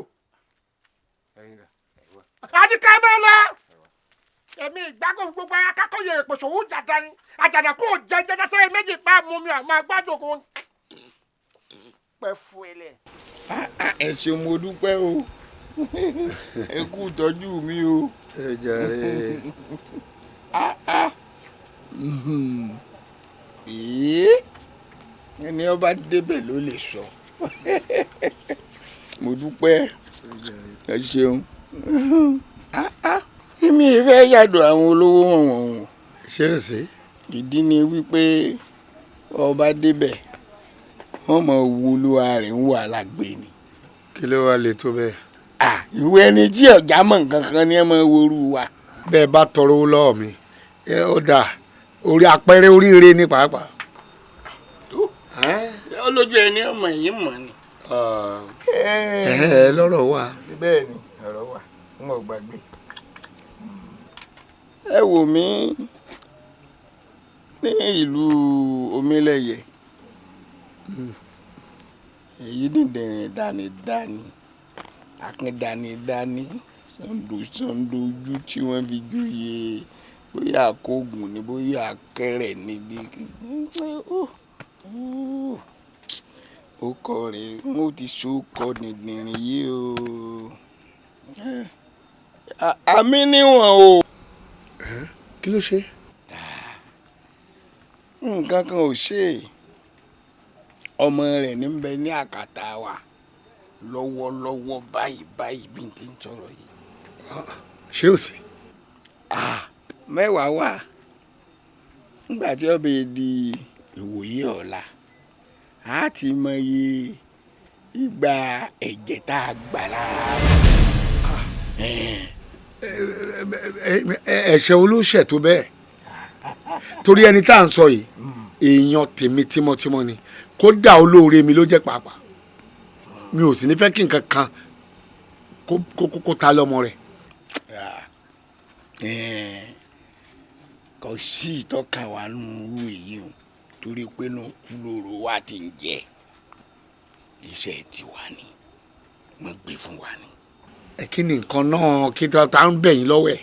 ẹ̀yin rẹ̀ ẹ wá. àdìkà ẹ máa lọ èmi ìgbàgbọ́ gbogbo ara kákọ́yè ìpèsòwò jàdá ni àjàdà kò jẹ jẹjẹ tẹ́lẹ̀ méjì pa mú mi àmọ́ agbádùn kò pẹ́ fún ẹ lẹ̀. ẹ ṣé mo dúpẹ́ o ẹ kú tọ́jú mi o. ẹ jàre. ẹni ọba débẹ̀ ló lè sọ mo dúpẹ́ ẹ ṣeun. mi fẹ́ yàdọ̀ àwọn olówó wọ̀nyí. ṣé o sí. ìdí ni wípé ọba débẹ̀ wọ́n mọ̀ wúlúwa rẹ̀ ń wà lágbè ni. kí ló wá lè tó bẹ́ẹ̀. ìwé ẹni tí ọ̀já mọ̀ nǹkan kan ni ẹ mọ̀ woru wa. bẹ́ẹ̀ bá tọrọ owó lọ́wọ́ mi ó dà orí àpẹẹrẹ oríire ní pàápàá. olójú ẹni ọmọ yìí mọ̀ ni. lọ́rọ̀ wà. bẹ́ẹ̀ ni ọ̀rọ̀ wà n ò gbàgbé. ẹ wò mí ní ìlú omílẹ̀yẹ èyí dìndìnrín dánidáni akíndánidání sàndójú tí wọ́n fi jóye bóyá àkóògùn ni bóyá akẹ́rẹ̀ níbi ó kọ rẹ̀ mo ti sókọ dìndìnrín yìí o àmì níwọ̀n o. kí ló ṣe. nǹkan kan ò ṣe ọmọ rẹ̀ ní bẹ ní àkàtà wa lọ́wọ́lọ́wọ́ báyìí bí n ti ń sọ̀rọ̀ yìí. ṣé o sí. mẹ́wàá wà nígbà tí ọbẹ̀ di ìwòye ọ̀la a ti mọ iye ìgbà ẹ̀jẹ̀ tá a gbà lára. ẹ̀ṣẹ̀ olóṣẹ̀ tó bẹ́ẹ̀ torí ẹni tá à ń sọ yìí èèyàn tèmi tímọ́tímọ́ ni kódà olóore mi ló jẹ́ pàápàá mi ò sì ní fẹ́ kí nǹkan kan kó ta lọ́mọ rẹ̀. kò sí ìtọ́ka wa nínú èyí o torí pé inú kúlóró wa ti ń jẹ iṣẹ́ tiwa ni wọ́n gbé fún wa ni. kí ni nǹkan náà kí ta ń bẹ̀yìn lọ́wọ́ ẹ̀.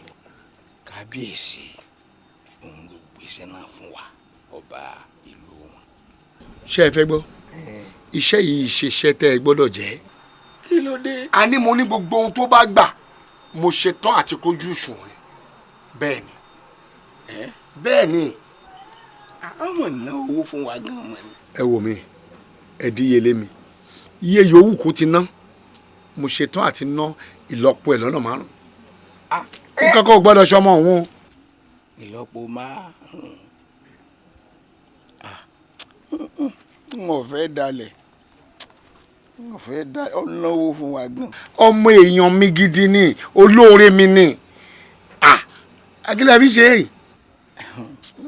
kábíyèsí òun ló gbéṣẹ́ náà fún wa ọba ìlú wọn. ṣé ẹ fẹ́ gbọ́ iṣẹ́ yìí ṣiṣẹ́ tẹ́ ẹ gbọ́dọ̀ jẹ́. kí ló dé. a ní mo ní gbogbo ohun tó bá gbà mo ṣetán àti kojú ìṣòro bẹ́ẹ̀ ni bẹ́ẹ̀ ni. àwọn ná owó fún wa gan mọ ni. ẹ wò mí ẹ díyelé mi iye yòówù kó ti ná mo ṣetán àti ná ìlọ́po ẹ̀ lọ́nà 5. nǹkan kan ò gbọ́dọ̀ ṣọmọ òun. ìlọ́po 5. n ò fẹ́ dalẹ̀ n ò fẹ́ dalẹ̀ ọ náwó fún wa gan. ọmọ èèyàn mi gidi ni olóore mi ni akílẹ̀ fi ṣe é.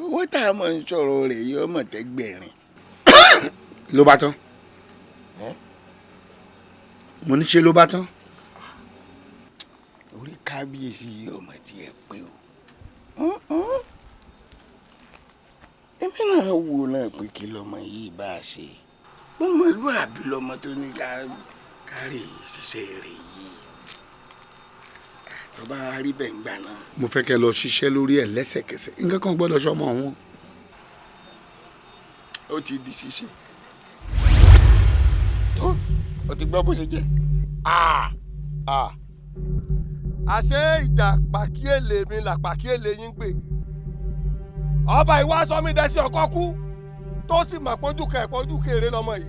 owó tá a máa ń sọ̀rọ̀ rẹ̀ yọ ọmọ tẹ́gbẹ̀rin. ló bá tán mo ní ṣe ló bá tán. orí kábíyèsí yìí ọmọ tí ẹ pé o. èmi náà wò náà pé kí lọmọ yìí bá a ṣe gbọmọlúàbí lọmọ tó ní kárí ṣiṣẹ́ rẹ̀ yìí. tó bá rí bẹ́ẹ̀ ń gbà náà. mo fẹ́ kẹ́ lọ ṣiṣẹ́ lórí ẹ̀ lẹ́sẹ̀kẹsẹ̀ nǹkan kan gbọ́dọ̀ sọmọ wọn. ó ti di ṣíṣe. tó o ti gbọ́ bó ṣe jẹ́. àṣé ìjà pàkíyèlé mi là pàkíyèlé yín gbé ọba ìwà sọmi dẹ́sí ọkọ kú tó sì mọ̀ pọ́njú kẹ̀pọ́njú kéré lọ́mọ yìí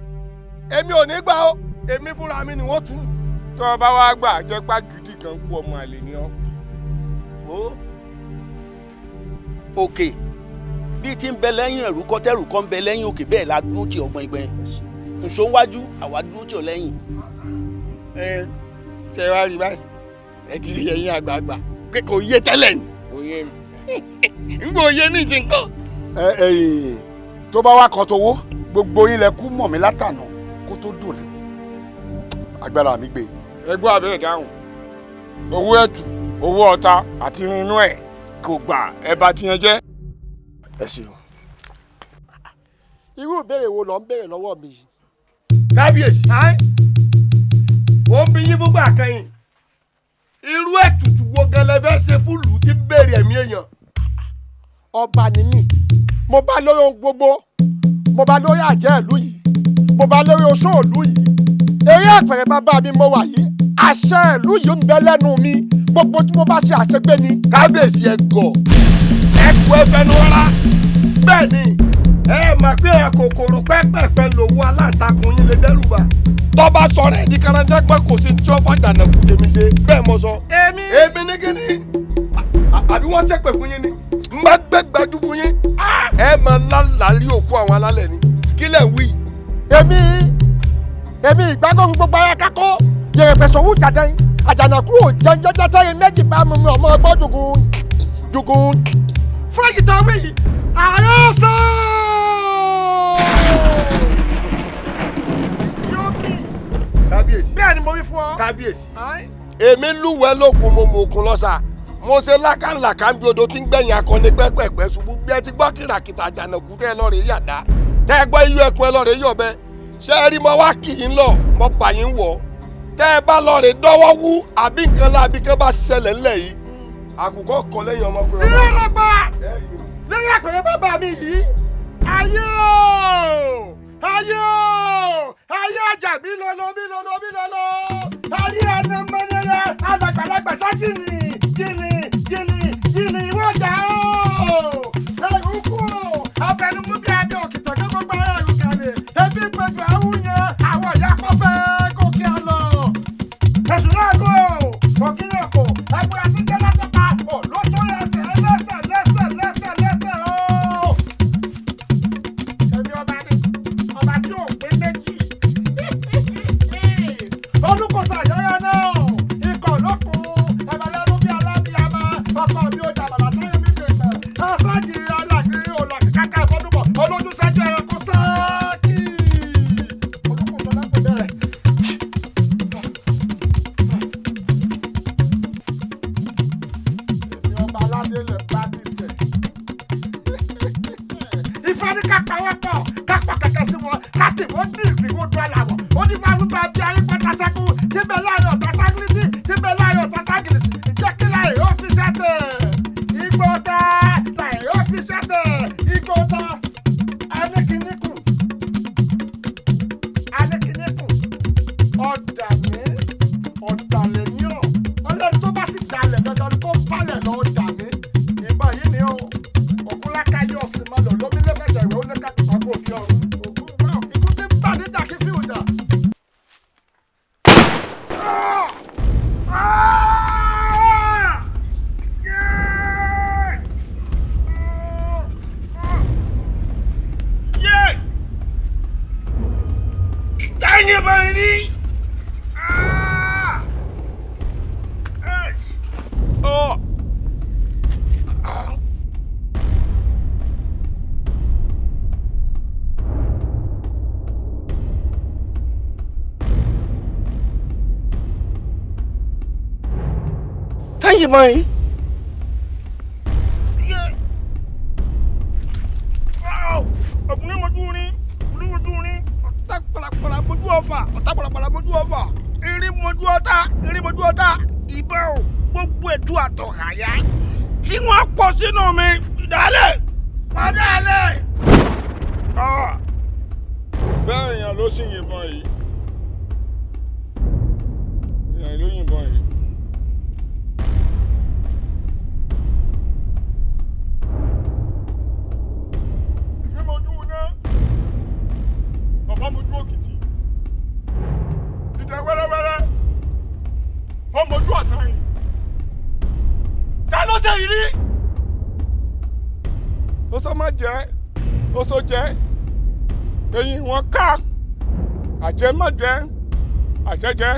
èmi ò ní gbà ó èmi fúnra mi ni wọ́n tún lù. tó o bá wá gbà jẹ́ pàgídí kan kú ọmọ àlè ni ọ́. òkè bí ti ń bẹ lẹ́yìn ẹ̀rú kọ́tẹ́rù kan ń bẹ lẹ́yìn òkè bẹ́ẹ̀ la dúró ti ọgbọ́n ìgbẹ́ nṣó wájú àwa dúró ti ọ lẹ́yìn. ṣé wàá rí báyìí ẹ ti rí ẹ̀yin àgbààgbà pé kò yé tẹ́lẹ̀ ni. òye mi n kò yé ní ìjì nǹkan. tó bá wá kan tó wó gbogbo yín lẹ kú mọ̀ mí látànà kó tó dùn ní agbára mi gbé. ẹgbọ́n abẹ́rẹ́ dáhùn owó ẹ̀tù owó ọ̀tá àti irun inú ẹ̀ kò gbà ẹ bá tiyan jẹ́. ẹ ṣeun. irú ìbéèrè wo ló ń béèrè lọ́wọ́ mi yìí. kábíyèsí ó ń bí yín fúngbà kẹ́yìn irú ètùtù wo gan lẹ fẹ́ ṣe fúlùú tí ń béèrè ẹ̀mí èèyàn. ọba ni mí mo bá lórí ohun gbogbo mo bá lórí àjẹ́ ìlú yìí mo bá lórí oṣó ìlú yìí eré àpẹẹrẹ bàbá mi mo wà yìí àṣẹ ìlú yìí ń bẹ lẹ́nu mi gbogbo tí mo bá ṣe àṣegbé ni. kábíyèsí ẹ gọ̀ ẹ kú ẹ fẹnu rárá bẹ́ẹ̀ ni ẹ mọ̀ pé ẹ kòkòrò pẹ́pẹ́pẹ́ lòwú aláǹtakùn yín lè dẹ́rù bà tọ́ba sọ̀rọ̀ ẹ̀ ní káràjẹ́gbẹ́ kò sí tí wọ́n fàjànà kù tèmi ṣe bẹ́ẹ̀ mo sọ. èmi ní kíni àbí wọ́n ṣépè fún yín ni n bá gbé gbajú fún yín ẹ máa lálàálí òkú àwọn alálẹ̀ ni kí lẹ̀ ń wí. èmi ìgbàgbọ́ gbogbo ara kákó yèrèpẹ̀ sọ̀wọ́ jàdá yín àjànàkú ò jẹ́ jẹ́jẹ́ tẹ́yìn méjì bá mi ọmọ ọgbọ́n jogun fún èyí tó wí yìí ààrẹ sọ. kábíyèsí bẹ́ẹ̀ ni mo wí fún ọ. kábíyèsí èmi lúwẹ̀ẹ́ lókun mo mọ òkun lọ́sà mo ṣe lákàlàkà ń bí odò tí ń gbẹ̀yìn akọni pẹ́pẹ́pẹ́ ṣubú bí ẹ ti gbọ́ kìràkìtà àjànàkú tẹ́ ẹ lọ́ọ̀rẹ́ yàdá tẹ́ ẹ gbọ́ iyú ẹkùn ẹ lọ́ọ̀rẹ́ yọ̀bẹ ṣé ẹ rí mo wá kì í lọ mo bà yín wọ̀ tẹ́ ẹ bá lọ́ọ̀rẹ́ dọ́wọ́ wú àbí nǹkan láabi kẹ́ bá ṣẹlẹ̀ ńlẹ̀ yìí àkùkọ kọ lẹ́yìn ọmọkùnrin. ilé ọlọ́gbà lẹ́yìn àpẹẹrẹ bàbá mi yìí ayé o ayé o ayé ajá bí lọ́lọ́ ayé anamọ́nẹ́yẹ alàgbàlagbà sátìnì jìnnì ìwọ́jà o ẹ̀rù kú o abẹnumú bí adé òkìtàn kí gbogbo ara ẹ̀rù kalẹ̀ ebi pẹ̀lú àwùyẹ àwọn ìyá kọfẹ́ gòkè ọ̀nà ẹ̀sùn náà lò òkìlẹ̀ kò ẹgbẹ́ àti tẹ́lẹ̀ tẹ́pa ò lóṣù lẹ́sẹ̀ o. ẹ̀mí ọba ni ọba tí ò pé méjì olùkọ́sọ àyọ̀yọ̀ náà ikọ̀ lókun ẹ̀mọ̀lẹ́nu bí alábíyamọ ọkọ̀ mi ò dàbàlà táyé mi bèèrè ẹ̀fọ́jì aláàkiri olùkí káká ìfọ́dúnbọ̀ olójúṣẹ́jú ẹranko sáàkì olùkọ́sọ lẹ́pẹ̀ bẹ̀rẹ̀. èmi ọba aládé lè bá dìtẹ̀. ìfẹ́ ní kápá wọ́pọ̀ kápá kẹ̀kẹ́ sí wọn káàtì wọ́n ní ìgbìmọ̀ tó àlàwọ̀ ó ní máa wípé abí ayé pátá sẹ́kù tí bẹ́ẹ̀ láàrin ọ̀tá ságìlìsì tí bẹ́ẹ̀ láàrin ọ̀tá ságìlìsì jẹ́ kí láàrin ó fi ṣẹ́tẹ̀ igbó ta láàrin ó fi ṣẹ́tẹ̀ igbó ta anékiníkù ọ̀dàlẹ̀ ní ọ̀ ọlọ́run tó bá sì dalẹ̀ dandan tó balẹ̀ lọ ọ̀dà mi ìbọn yìí ni ó ògúnlákà yóò sì máa lọ lómi lẹ́fẹ̀ẹ́ ìwé ó ní ká pípa kó kí ọrùn ògún náà ikú tí ń bà níjà kí fíìmù jà. Ìtàyè máa ń rí. Táyé máa ń rí. Ọkùnrin mojú rin, ọkùnrin mojú rin, ọ̀tá pàlàpàlà mojú ọ̀fà, ọ̀tá pàlàpàlà mojú ọ̀fà, erin mojú ọ̀tá, ìbọn ò gbogbo ètò àtọ̀hàyà tí wọ́n pọ̀ sínú mi dálẹ̀ wọ́n dálẹ̀. bẹ́ẹ̀ èèyàn ló sì yìnbọn yìí èèyàn ló yìnbọn yìí. ìfẹ́ mojú náà bàbá mojú òkìtì ìdẹ wẹ́rẹ́wẹ́rẹ́ ó mojú ọ̀sán yìí ta ló ṣe yìí rí. ó sọ má jẹ́ ó sọ jẹ́ eyín wọn ká àjẹmọ́jẹ àjẹjẹ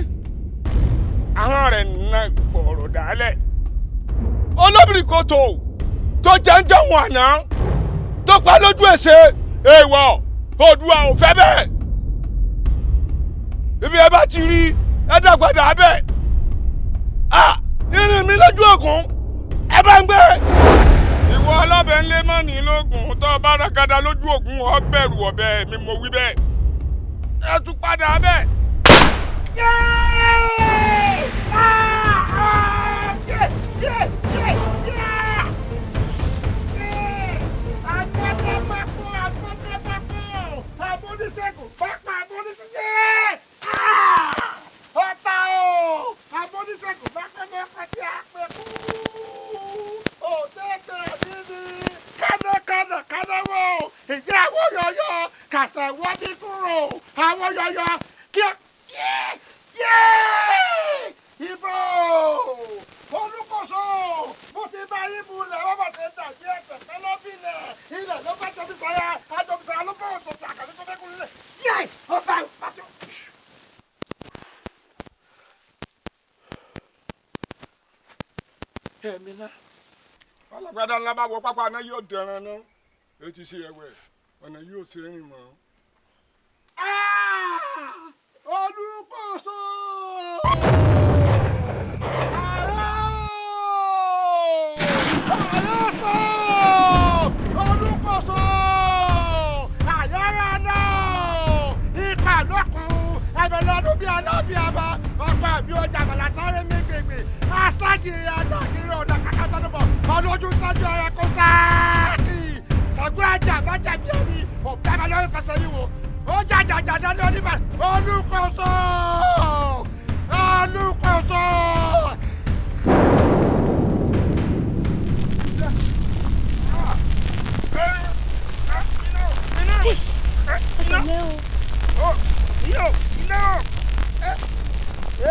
ahọ́n rẹ̀ nà gbọ̀rọ̀ dálẹ̀ olóbìnrin kòtò tó jẹ́ńjẹ́ wọn àná tó pa lójú ẹsẹ̀ èèwọ̀ Oòduà ò fẹ́ bẹ́ẹ̀ ibi ẹ bá ti rí ẹ dàgbàdà bẹ́ẹ̀ irin mi lójú ògùn ẹ bá ń gbé. ìwọ ọlọ́bẹ̀ ńlẹ́ mọ́ ní lóògùn tó bá rákàdá lójú ògùn ọ bẹ̀rù ọ̀bẹ mi mo wí bẹ́ẹ̀ ẹ tún padà bẹ́ẹ̀. Ìyá àwọn yọ̀yọ̀ kàṣà wọ́dí kúrò àwọn yọ̀yọ̀ kí ìbò olùkóso mo ti bá ibù lẹ̀ wọ́n bá ti dàjí ẹ̀fẹ̀ pẹ́lọ́bìlẹ̀ ilẹ̀ ló bá jẹ́ bisaya àjọbisaya ló bá òṣòṣò àkàtúntò tó dẹ́kun nílẹ̀ yé ọ̀fà pàtó. ẹ̀mí náà alágbádá ńlá bá wọ pápá náà yóò dẹran náà èyí ti ṣe ẹ̀wẹ̀ ọ̀nà yóò ṣe rìn mọ́. olùkóso àyọ̀sọ olùkóso àyọ̀yà náà ìkà lọ́kùn ẹ̀bẹ̀lọ́dún bíi alábíàbá ọkọ̀ àbí ọjà àbàlà táyé mi gbègbè aṣáájìrì aláàgìrì ọ̀dà kàkàtàdùbọ̀ ọlọ́dún sájú ọ̀rẹ́ kó sáàkì sàgbé ajá àbájá bíi ẹni ọ̀bẹ abalẹ̀ fẹsẹ̀ yìí wò ó jàjàjà dáná oníbà olùkóso olùkóso.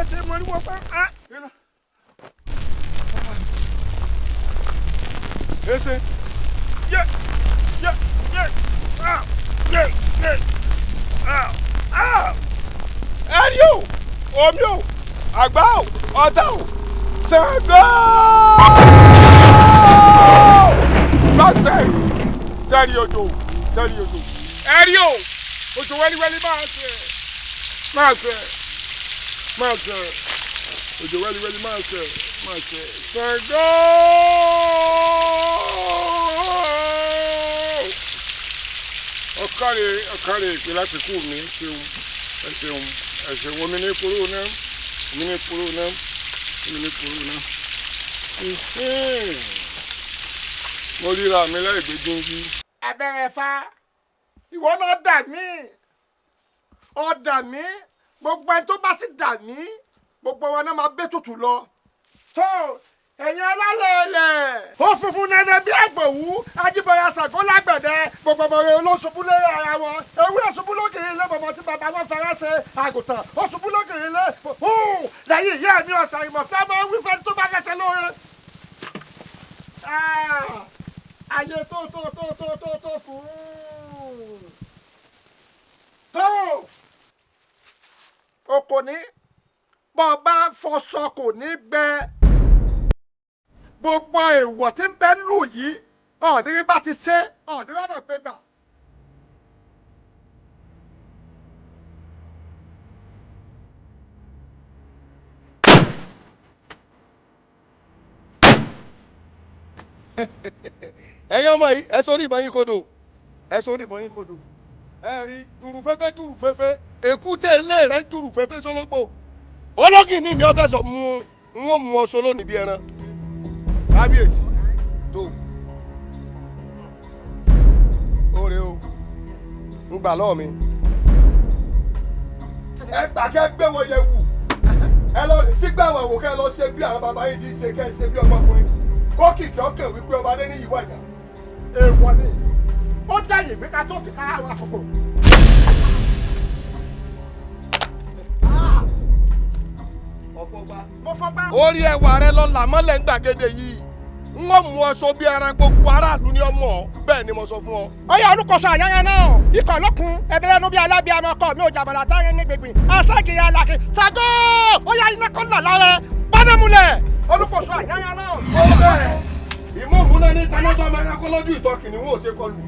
Ese mori mo fa ese ye ẹ̀rí o omi o àgbá o ọ̀tá o Ṣàngó bá sẹ́rí òjò ẹ̀rí o òjò wẹ́líwẹ́lí máa ṣe òjò wẹ́líwẹ́lí máa ṣe Ṣàngó. ọ̀kàrẹ̀ ìpè láti kú mi ẹ̀ṣẹ̀un omi ní kúrò náà mo ríra mi láì gbé jíjí. abẹ́rẹ́ fa ìwọ náà dà mí gbogbo ẹni tó bá sì dà mí gbogbo wọn náà máa bẹ́ tutù lọ tó ẹ̀yin alálẹ̀ẹ̀lẹ̀ ó funfun nẹ́nẹ́ bí àgbòwú ajíbọ̀yà Ṣàngó lágbẹ̀dẹ gbogbo ọmọ rẹ ló ṣubú lé ara wọn ewúrẹ́ ṣubú lókèrè ilé bọ̀bọ̀ tí bàbá wọn fẹ́rẹ́ ṣe àgùntàn ó ṣubú lókèrè ilé lẹ́yìn ìyá mi ọ̀sán ìmọ̀fẹ́ máa ń wí fẹ́ni tó bá fẹsẹ̀ lóore. ayé tó fún tó o kò ní bọ́ bá fọṣọ kò ní gbẹ gbogbo èèwọ̀ tí ń bẹ lù yìí ọ̀ọ́dúnrín bá ti ṣe ọ̀ọ́dúnrín ọ̀dọ̀ pé gbà. ẹ̀yin ọmọ yìí ẹ sórí ìbọn yín kodò ẹ rí dùrùfẹ́fẹ́ èkúté ilé rẹ̀ dùrùfẹ́fẹ́ sọlọ́gbò ológì ní mi ò fẹ́ sọ mú n ó mú ọsọ lónìí bí ẹran kábíyèsí tó oore o ń gbà lọ́ọ̀ mi. ẹ gbàgẹ́ gbéwò yẹ wù ẹ lọ rí sígbàwọ̀ wò kẹ́ ẹ lọ ṣe bí àwọn bàbá yìí ti ṣe kẹ́ ẹ ṣe bí ọmọkùnrin kó kìkì ọkàn wípé ọba dé ní ìwà ìjà. èèwọ̀ ni ó dẹ̀yìn pé ká tó fi ká àwọn àkókò. mo fọgbá. orí ẹwà rẹ lọ làmọ́lẹ̀ ń gbàgede yìí n ó mú ọsọ bí ẹran gbogbo aráàlú ní ọmọ bẹ́ẹ̀ ni mo sọ fún ọ. ó yẹ olùkọ́sọ àyàyàn náà ikọ̀ lókun ẹbẹ̀rẹ̀ nu bí alábíàmọ ọkọ mi ò jàmọ̀lá táyé ní gbègbè aṣáàgì alákè ṣàgó ó yà iná kọ́ ńlá lọ́rẹ́ bánámúlẹ̀ olùkọ́sọ àyàyàn náà. ó bẹ́ẹ̀ ìmọ̀ múná ní tanásọ́ mẹ́rin akọ́lọ́jú ìtọ́ kìnìún ò ṣe kọlù.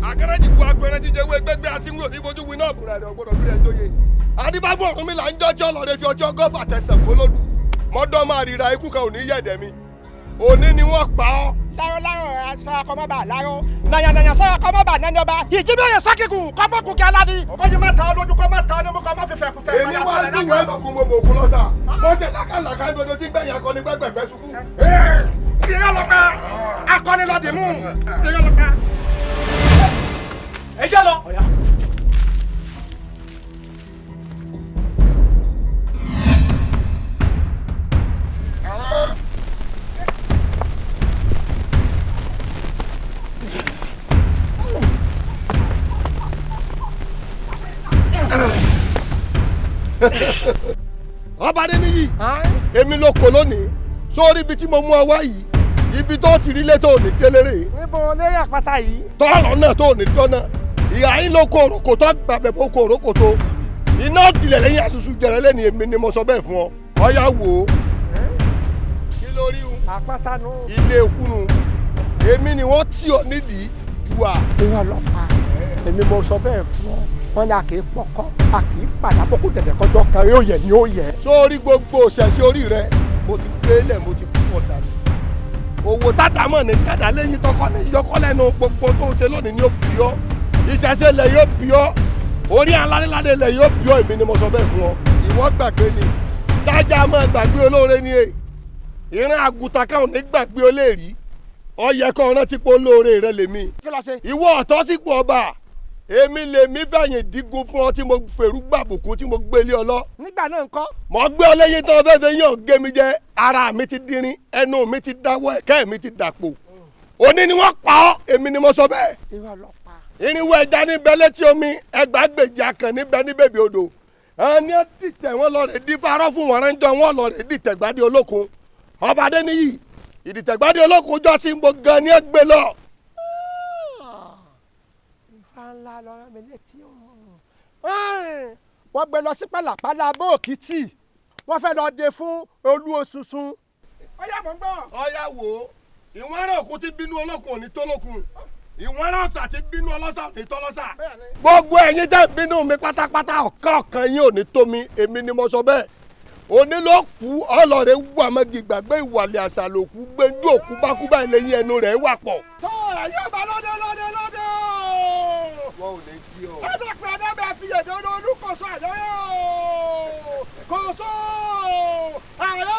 àgẹ́rẹ́dìkú agbẹ̀rẹ́ jíjẹ wé gbẹ́gbẹ́ asínwó ní fojú winá ọ̀bùrẹ̀ rẹ̀ ọgbọ́dọ̀ bí rẹ̀ jóye. adébáfọ̀ ọ̀run mi là ń jọ́jọ́ lọ́ọ́ fi ọjọ́ gọ́fà tẹ̀sán kólódù mọ́dọ́ máa ríra ikú kan ò ní yẹ̀dẹ̀ mi òní ni wọ́n pa ọ́. láró sọ akọmọba láró nàyànàyàn sọ akọmọba nẹni ọba ìjíbẹ̀rẹ̀ sọ́kìkù kọ́mọ́kù kí aládì kọ́yìn má ta lójú kọ́ má ta ní mú kọ́ má fífẹ́ kúfẹ́. èmi wá ń dùn wẹ́ẹ́ lọ́kùn mọ́ òkun lọ́sà wọ́n tẹ̀ lákàlàkà ìgbọ́dọ̀ tí gbẹ̀yìn akọni gbẹ́gbẹ̀fẹ́ ṣubú. ìrẹ́lọ́pẹ́ akọni lọ́dì mú ìrẹ́lọ́pẹ́. ẹ jẹ́ lọ. ọba Adéníyì èmi ló kó lónìí sórí ibi tí mo mú ọ wá yìí ibi tó ti rí létò òní délére. níbo lérí àpáta yìí. tọrọ náà tó òní dọ́nà ìyá yín ló kó òròkò tó gbàgbẹ́ bó kó òròkò tó iná ìdílé lẹ́yìn àṣùṣù jẹrẹ lẹ́ni èmi ni mo sọ bẹ́ẹ̀ fún ọ ọ̀yá wò ó. kí ló rí un. àpáta nù. ilé kúnu èmi ni wọ́n tì ọ nídìí ju à. ìwọ ọlọ́pàá èmi mo sọ bẹ́ẹ̀ fún ọ wọn ni a kì í pọkọ a kì í padà bó kó dẹ̀dẹ̀ kọjọ́ kan yóò yẹ ni ó yẹ. sórí gbogbo òṣèṣì orí rẹ mo ti gbélé mo ti fún ọ dànù owó tàdámọ̀ ní kàdá lẹ́yìn tọkọ ní yọkọ lẹ́nu gbogbo tó ṣe lónìí ni ó bì ọ́ ìṣẹ̀ṣe lẹ̀ yóò bì ọ́ orí aládéládé lẹ̀ yóò bì ọ́ èmi ni mo sọ bẹ́ẹ̀ fún ọ ìwọ gbàgbé ni sájà máa gbàgbé olóore ni e ìran àgùntàn kan ò ní gbàgbé olóòrí ọyẹ kan rántí pé olóore rẹ lèmi ìwọ ọ̀tọ̀ sípò ọba èmi lèmi fẹ̀yìn dígun fún ọ tí mo fèrú gbàbùkún tí mo gbélé ọ lọ. nígbà náà ńkọ́. mo gbé ọ lẹ́yìn tán fẹ́fẹ́ yàn gé mi jẹ ara mi ti dirin ẹnu mi ti dáwọ́ ẹ̀kẹ́ mi ti dàpò òní ni wọ́n pa ọ́ èmi ni mo sọ bẹ́ẹ̀. ìwọ ọlọ́pàá. irinwó ẹja níbẹ̀ létí omi ẹgbàágbèjì akàn níbẹ̀ ní bèbè odò ẹni dìtẹ̀ wọn lọ rè dífarọ́ fún wọn ránjọ wọn lọ rè dìtẹ̀ gbádé olókun ọba Adéníyì ìdìtẹ̀ gbádé olókun jọ sí mo gan ni ẹ gbé lọ. ńlá lọ́rọ́ mi létí wọ́n gbé lọ sí pàlàpàlà bóòkìtì wọ́n fẹ́ lọ dé fún olú òṣùṣùn. ọyá mọ̀ ń gbọ́. ọyá wò ó ìwọ̀n ẹ̀rọ òkú ti bínú olókun òní tó lókun ìwọ̀n ẹ̀rọ ọ̀sà ti bínú ọlọ́sà òní tó lọ́sà. gbogbo ẹ̀yin tẹ́ bínú mi pátápátá ọ̀kan yín òní tó mi èmi ni mo sọ bẹ́ẹ̀ òní ló kú ọlọ́rẹ̀ wù àmọ́gi gbàgbé ìwàlẹ̀ àṣà ló kú gbẹ́njú òkú bákúbá ìlẹ́yìn ẹnu rẹ̀ wà pọ̀. tó ẹ̀yọ́ bá lọ́dẹ wọn ò lè jí ọ. ọ̀dọ̀ pé ọ̀dọ̀ fi èdè olùkọ́sọ àyẹ̀yọ́ kọ́sọ́ àyọ̀.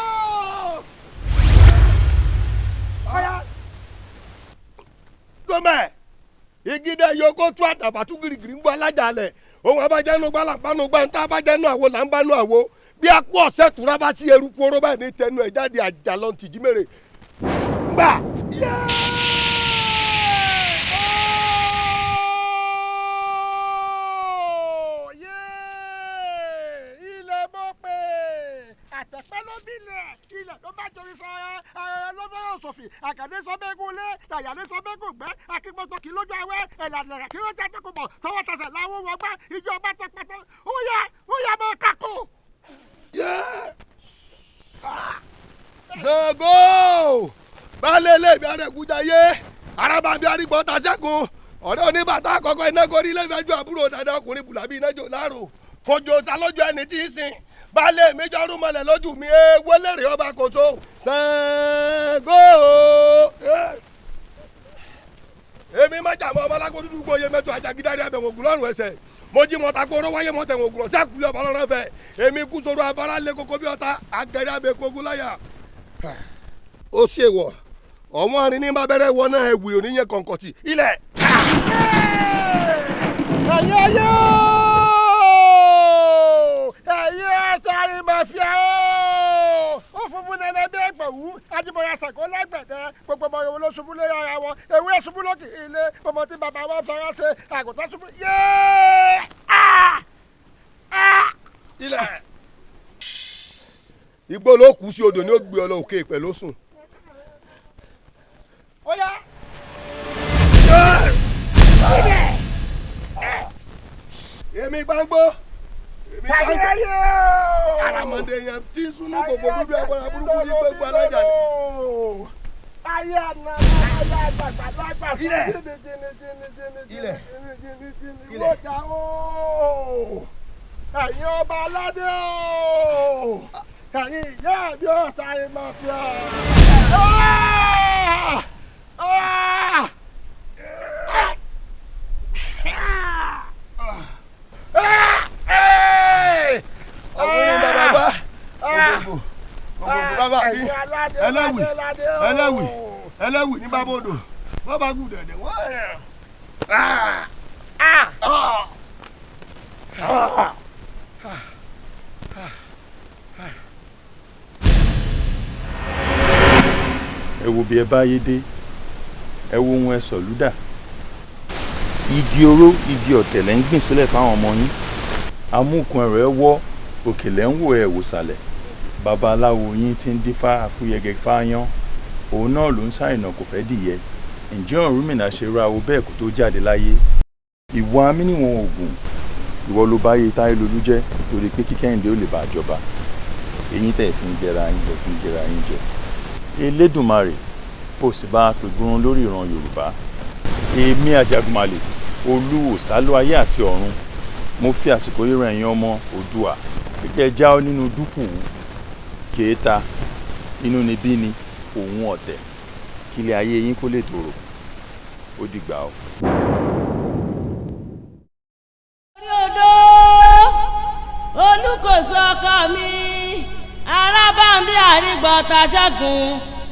gómẹ̀ igide yòókó tú àtàbàtú girigiri ń gbọ́ alájàlẹ̀ òun abájánu gbàlàbánu gbàǹtà abájánu àwo là ń bánu àwo bí apò ọ̀sẹ̀ tura bá sí eruku oró báyìí ní tẹnu ẹ̀ jáde àjàlọ́ tìjí mèrè gbà. àtẹ̀pẹ́ ló bílẹ̀ ilẹ̀ ló bá jọrí sọ ẹ lọ́dọ̀ sọ̀fì àkàdé sọ bẹ́ẹ̀ kó lé tàyàdé sọ bẹ́ẹ̀ kó gbẹ́ akígbọ́tọ̀ kì í lójú awẹ́ ẹ̀lànà kí ló jẹ́ tó kò bọ̀ tọwọ́ tẹsẹ̀ láwọn wọn gbá ìjọ bá tẹ pẹ́tẹ́ ó yẹ mọ́ kákó. Ṣàngó baálé ilé ìbí arẹ̀gúnjayé arábàbí arígbọ́n tasẹ́gun ọ̀rẹ́ oníbàtà àkọ́kọ́ iná gorí ilé ìfẹ́jọ́ àbúrò dada ọkùnrin bùlàbí iná jò láàrò kojú sálọ́jọ́ ẹni tí ń sìn baálé mi jọrú mọ́lẹ̀ lójú mi wọlérè ọba kòso Ṣàngó èmi má jà mọ́ ọmọ alágbó dúdú gbóyè mẹ́tò àjàgídárí abẹ̀wò ògùn lọ́rùn ẹsẹ̀ mo jí mọ́ta gbóró wáyé mọ́tẹ̀ wọn ògùrọ̀ sí àkùlé ọba lọ́rọ́ fẹ́ èmi kú sọ̀rọ̀ abala lé koko bí ọ̀tá agẹrẹ abẹ́kọ̀ ogun láyà. ó ṣe wọ̀ ọmọ àrin ní bá bẹ̀rẹ̀ wọ náà ẹ̀wùrì oníyẹn kọ̀ǹkọ̀tì ilẹ̀. ẹ̀yin ayé ẹ̀yin sáré mafia ó funfun nẹ́nẹ́ bí ẹgbẹ̀wú ajíbọ̀yà sàkó lágbẹ̀dẹ gbogbo ọmọ yorùbá ló ṣubú lé ara wọn ewé ṣubú lókè ilé ọmọ tí bàbá wọn fẹ́ràn ṣe àgùntàn ṣubú yéé ilẹ̀. igbó ló kù sí odò ní ó gbé ọ lọ òkè pẹ̀lú sùn. ó yá. èmi gbàngbó èmi gbàngbó aramọ̀dé yẹn tí súnú gbogbo dúdú ẹ̀kọ́ra burúkú ní gbogbo alájà ni. ayé àná ayé àgbàgbà lágbà sí ilẹ̀ ìwọ́jà ooo ẹ̀yin ọba aládé ooo ẹ̀yin ìyá àbí ọ̀sàrè mafia. ọ̀gbìn bàbá bá ògbógbò bàbá yìí ẹlẹ́wì ní bàbá odò bàbá gùn dẹ̀dẹ̀ wọ́n ẹ̀. ẹ wo bí ẹ bá yé dé ẹ wo ohun ẹ sọ̀lúdà igi oró igi ọ̀tẹ̀lẹ̀ ń gbìn sílẹ̀ fáwọn ọmọ yín amúkun ẹ̀rọ ẹ wọ́ òkèlè ń wò ẹ wò sàlẹ̀ babaláwo yín ti ń dífá àfúyẹgẹ fáyán òun náà ló ń ṣàìnà kò fẹ́ dìyẹ ǹjẹ́ Ọ̀rúnmìlà ṣe ra o bẹ́ẹ̀ kó tó jáde láyé ìwọ amíníwọ̀n ògùn ìwọ ló bá yé Táyélolú jẹ́ torí pé kí Kẹ́hìndé ò lè bá jọba èyí tẹ̀ fi ń jẹra yín jẹ fi ń jẹra yín jẹ Elédùmarè kò sì bá a pè gúnrún lórí ìran Yorùbá èmi Àjàgùnmàlè olú òsálú ayé àti ọ̀run mo fi àsìkò yìí ràn yín ọmọ Oòduà kíkẹ́ já ọ nínú dúkù kéèta inúnibíni òun ọ̀tẹ̀ kílẹ̀ ayé yín kó lè tòrò ó dìgbà o. Olùkóso ọkọ mi arábàmbí àrígbọ̀tà ṣẹ́gun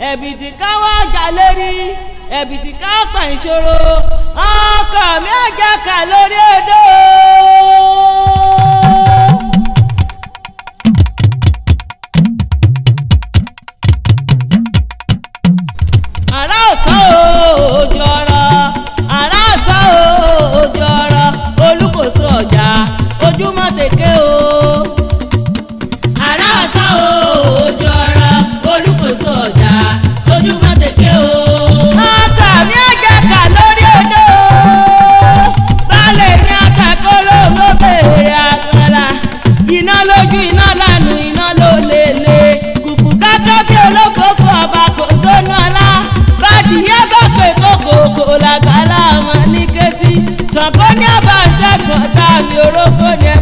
ẹ̀bìtì káwọ́ ọjà lérí ẹ̀bìtì kápá ìṣòro ọkọ mi àjàkà lórí odò. àrà ọ̀sán òjò ọ̀rọ̀ àrà ọ̀sán òjò ọ̀rọ̀ Olùkóso ọjà ojúmọ́ tèké o. àrà ọ̀sán òjò ọ̀rọ̀ Olùkóso ọjà ojúmọ́ tèké o. ọkọ mi àjàkà lórí odò balẹ̀ mi àkàkọ́ ló mọ bèrè àkàlà iná lójú iná lánàá iná ló lélẹ̀ kùkù kákọ́ bí olófòfò ọba kò sónú ọlá bàdìyẹ bá pè kókò làgbàlá ọmọ ní kẹ́tì tọ̀kọ́ ní ọba ṣẹ́gun ọ̀tá mi orógbó ni ẹ